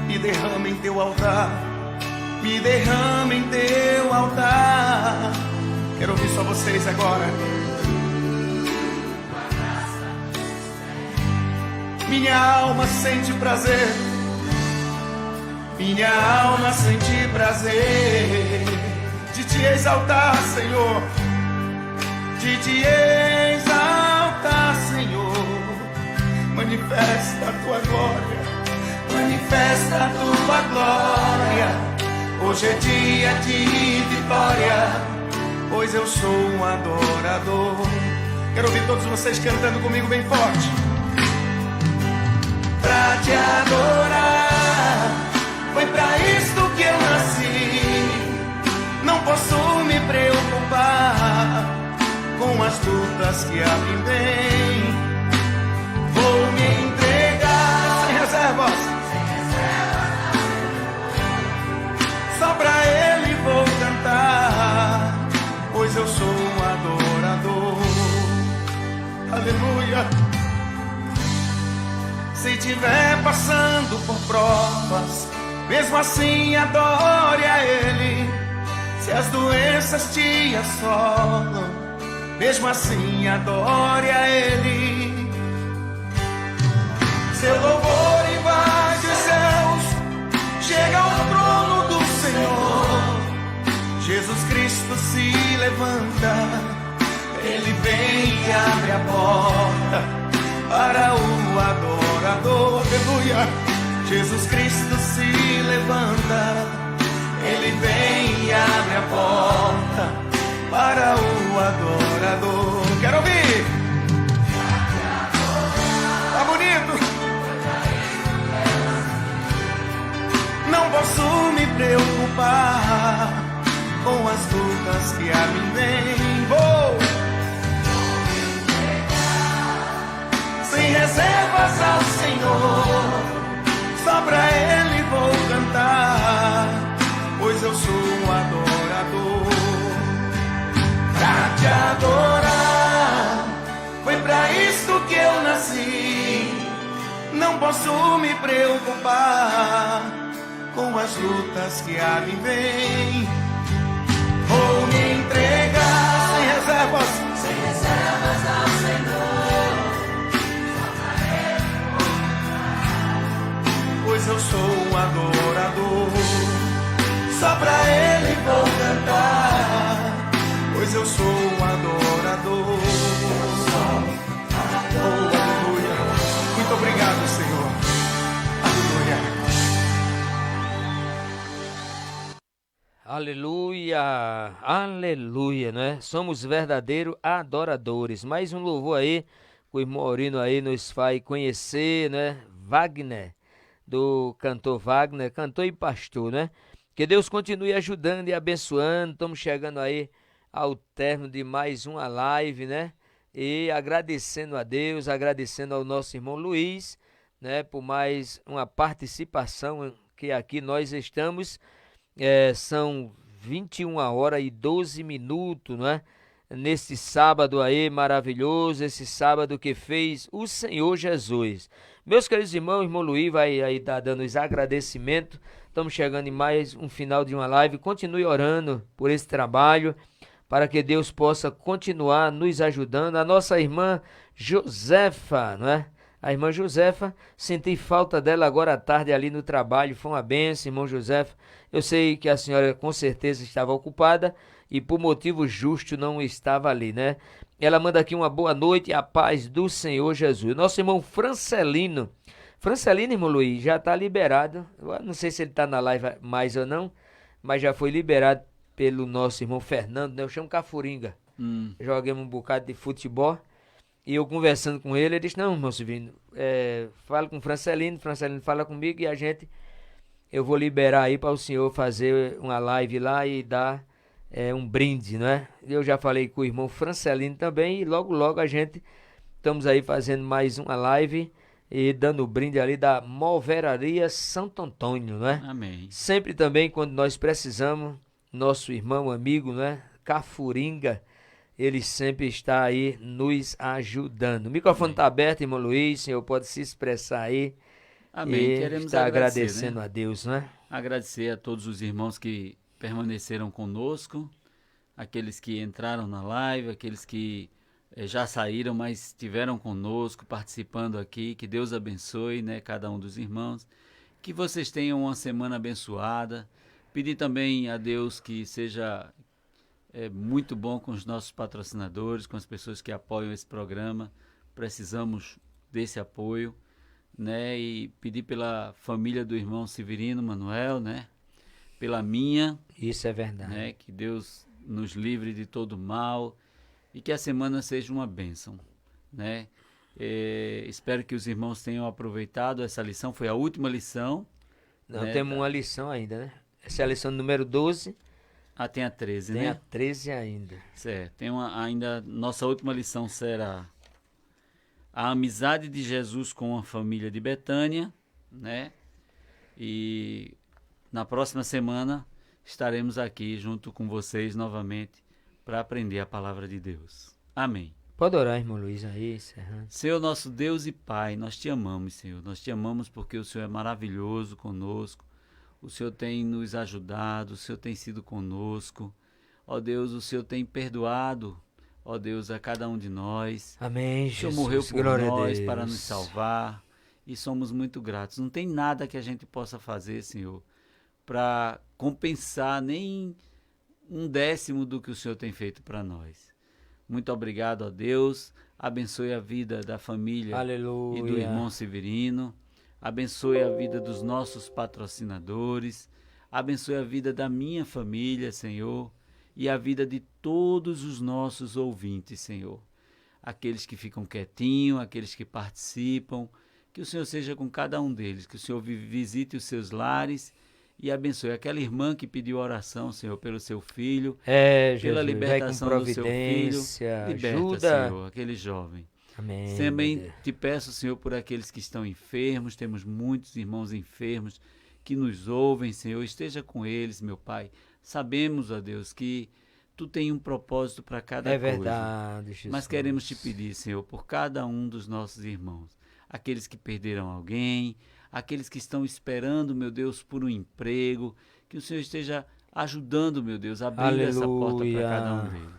[SPEAKER 1] Me derrama em teu altar, me derrama em teu altar. Quero ouvir só vocês agora. Minha alma sente prazer, minha alma sente prazer de te exaltar, Senhor, de te exaltar, Senhor. Manifesta a tua glória, manifesta a tua glória. Hoje é dia de vitória, pois eu sou um adorador. Quero ouvir todos vocês cantando comigo bem forte. Pra te adorar, foi pra isto que eu nasci. Não posso me preocupar com as lutas que a mim vêm. Vou me entregar sem reservas, só pra Ele vou cantar, pois eu sou um adorador. Aleluia. Se tiver passando por provas, mesmo assim adore a Ele. Se as doenças te assolam, mesmo assim adore a Ele. Seu louvor invade os céus, chega ao trono do Senhor. Jesus Cristo se levanta, Ele vem e abre a porta para o adorador. Aleluia. Jesus Cristo se levanta, Ele vem e abre a porta para o adorador. Quero ouvir. Tá bonito. Não posso me preocupar com as lutas que a mim vêm. Vou sem reservas ao Senhor, só pra Ele vou cantar, pois eu sou um adorador. Pra te adorar, foi pra isto que eu nasci. Não posso me preocupar com as lutas que a mim vêm. Vou me entregar sem reservas ao Senhor, pois eu sou um adorador. Só pra Ele vou cantar, pois eu sou um adorador. Oh, aleluia. Muito obrigado, Senhor. Aleluia.
[SPEAKER 2] Aleluia. aleluia, né? Somos verdadeiros adoradores. Mais um louvor aí, o irmão Aurino aí nos faz conhecer, né? Wagner, do cantor Wagner, cantor e pastor, né? Que Deus continue ajudando e abençoando. Estamos chegando aí ao término de mais uma live, né? E agradecendo a Deus, agradecendo ao nosso irmão Luiz, né? Por mais uma participação que aqui nós estamos. São 21h12, né? Nesse sábado aí maravilhoso, esse sábado que fez o Senhor Jesus. Meus queridos irmãos, irmão Luiz vai aí estar dando os agradecimentos. Estamos chegando em mais um final de uma live. Continue orando por esse trabalho, para que Deus possa continuar nos ajudando. A nossa irmã Josefa, não é? A irmã Josefa, senti falta dela agora à tarde ali no trabalho, foi uma bênção, irmão Josefa. Eu sei que a senhora com certeza estava ocupada e por motivo justo não estava ali, né? Ela manda aqui uma boa noite e a paz do Senhor Jesus. Nosso irmão Francelino, irmão Luiz, já está liberado. Eu não sei se ele está na live mais ou não, mas já foi liberado pelo nosso irmão Fernando, né? Eu chamo Cafuringa. Joguemos um bocado de futebol. E eu conversando com ele, ele disse, não, irmão Silvino, fala com o Francelino fala comigo e eu vou liberar aí para o senhor fazer uma live lá e dar um brinde, não é? Eu já falei com o irmão Francelino também e logo estamos aí fazendo mais uma live e dando o brinde ali da Malveraria Santo Antônio, não é?
[SPEAKER 3] Amém.
[SPEAKER 2] Sempre também quando nós precisamos, nosso irmão, amigo, né? Cafuringa, ele sempre está aí nos ajudando. O microfone está aberto, irmão Luiz, o senhor pode se expressar aí.
[SPEAKER 3] Amém.
[SPEAKER 2] E
[SPEAKER 3] Queremos
[SPEAKER 2] está
[SPEAKER 3] agradecer,
[SPEAKER 2] agradecendo
[SPEAKER 3] né?
[SPEAKER 2] a Deus, né?
[SPEAKER 3] Agradecer a todos os irmãos que permaneceram conosco, aqueles que entraram na live, aqueles que já saíram, mas estiveram conosco, participando aqui. Que Deus abençoe, né, cada um dos irmãos. Que vocês tenham uma semana abençoada. Pedir também a Deus que seja muito bom com os nossos patrocinadores, com as pessoas que apoiam esse programa. Precisamos desse apoio, né? E pedir pela família do irmão Severino Manuel, né? Pela minha.
[SPEAKER 2] Isso é verdade.
[SPEAKER 3] Né? Que Deus nos livre de todo mal e que a semana seja uma bênção, né? Espero que os irmãos tenham aproveitado essa lição. Foi a última lição.
[SPEAKER 2] Não,
[SPEAKER 3] né?
[SPEAKER 2] temos uma lição ainda, né? Essa é a lição número 12.
[SPEAKER 3] Tem a 13,
[SPEAKER 2] Tem
[SPEAKER 3] né?
[SPEAKER 2] a 13 ainda.
[SPEAKER 3] Certo. Ainda, nossa última lição será a amizade de Jesus com a família de Betânia, né? E na próxima semana estaremos aqui junto com vocês novamente para aprender a palavra de Deus. Amém.
[SPEAKER 2] Pode orar, irmão Luiz, aí, encerrando.
[SPEAKER 3] Senhor, nosso Deus e Pai, nós te amamos, Senhor. Nós te amamos porque o Senhor é maravilhoso conosco. O Senhor tem nos ajudado, o Senhor tem sido conosco. Ó Deus, o Senhor tem perdoado, ó Deus, a cada um de nós.
[SPEAKER 2] Amém,
[SPEAKER 3] O Senhor
[SPEAKER 2] Jesus.
[SPEAKER 3] morreu por
[SPEAKER 2] Glória a
[SPEAKER 3] nós
[SPEAKER 2] Deus.
[SPEAKER 3] para nos salvar e somos muito gratos. Não tem nada que a gente possa fazer, Senhor, para compensar nem 1/10 do que o Senhor tem feito para nós. Muito obrigado, ó Deus. Abençoe a vida da família
[SPEAKER 2] Aleluia.
[SPEAKER 3] e do irmão Severino. Abençoe a vida dos nossos patrocinadores. Abençoe a vida da minha família, Senhor, e a vida de todos os nossos ouvintes, Senhor. Aqueles que ficam quietinhos, aqueles que participam, que o Senhor seja com cada um deles, que o Senhor visite os seus lares e abençoe aquela irmã que pediu oração, Senhor, pelo seu filho,
[SPEAKER 2] Jesus,
[SPEAKER 3] pela
[SPEAKER 2] vai com
[SPEAKER 3] libertação do seu filho.
[SPEAKER 2] providência,
[SPEAKER 3] Liberta,
[SPEAKER 2] ajuda.
[SPEAKER 3] Senhor, aquele jovem.
[SPEAKER 2] Amém.
[SPEAKER 3] Também
[SPEAKER 2] meu Deus.
[SPEAKER 3] te peço, Senhor, por aqueles que estão enfermos. Temos muitos irmãos enfermos que nos ouvem, Senhor. Esteja com eles, meu Pai. Sabemos, ó Deus, que Tu tem um propósito para cada coisa.
[SPEAKER 2] Verdade, Jesus.
[SPEAKER 3] Mas queremos te pedir, Senhor, por cada um dos nossos irmãos. Aqueles que perderam alguém, aqueles que estão esperando, meu Deus, por um emprego. Que o Senhor esteja ajudando, meu Deus, abrindo essa porta para cada um deles.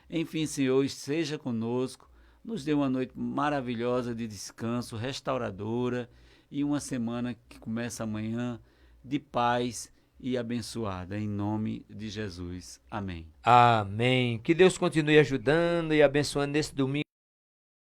[SPEAKER 3] Enfim, Senhor, esteja conosco. Nos dê uma noite maravilhosa de descanso, restauradora, e uma semana que começa amanhã de paz e abençoada, em nome de Jesus. Amém.
[SPEAKER 2] Amém. Que Deus continue ajudando e abençoando nesse domingo.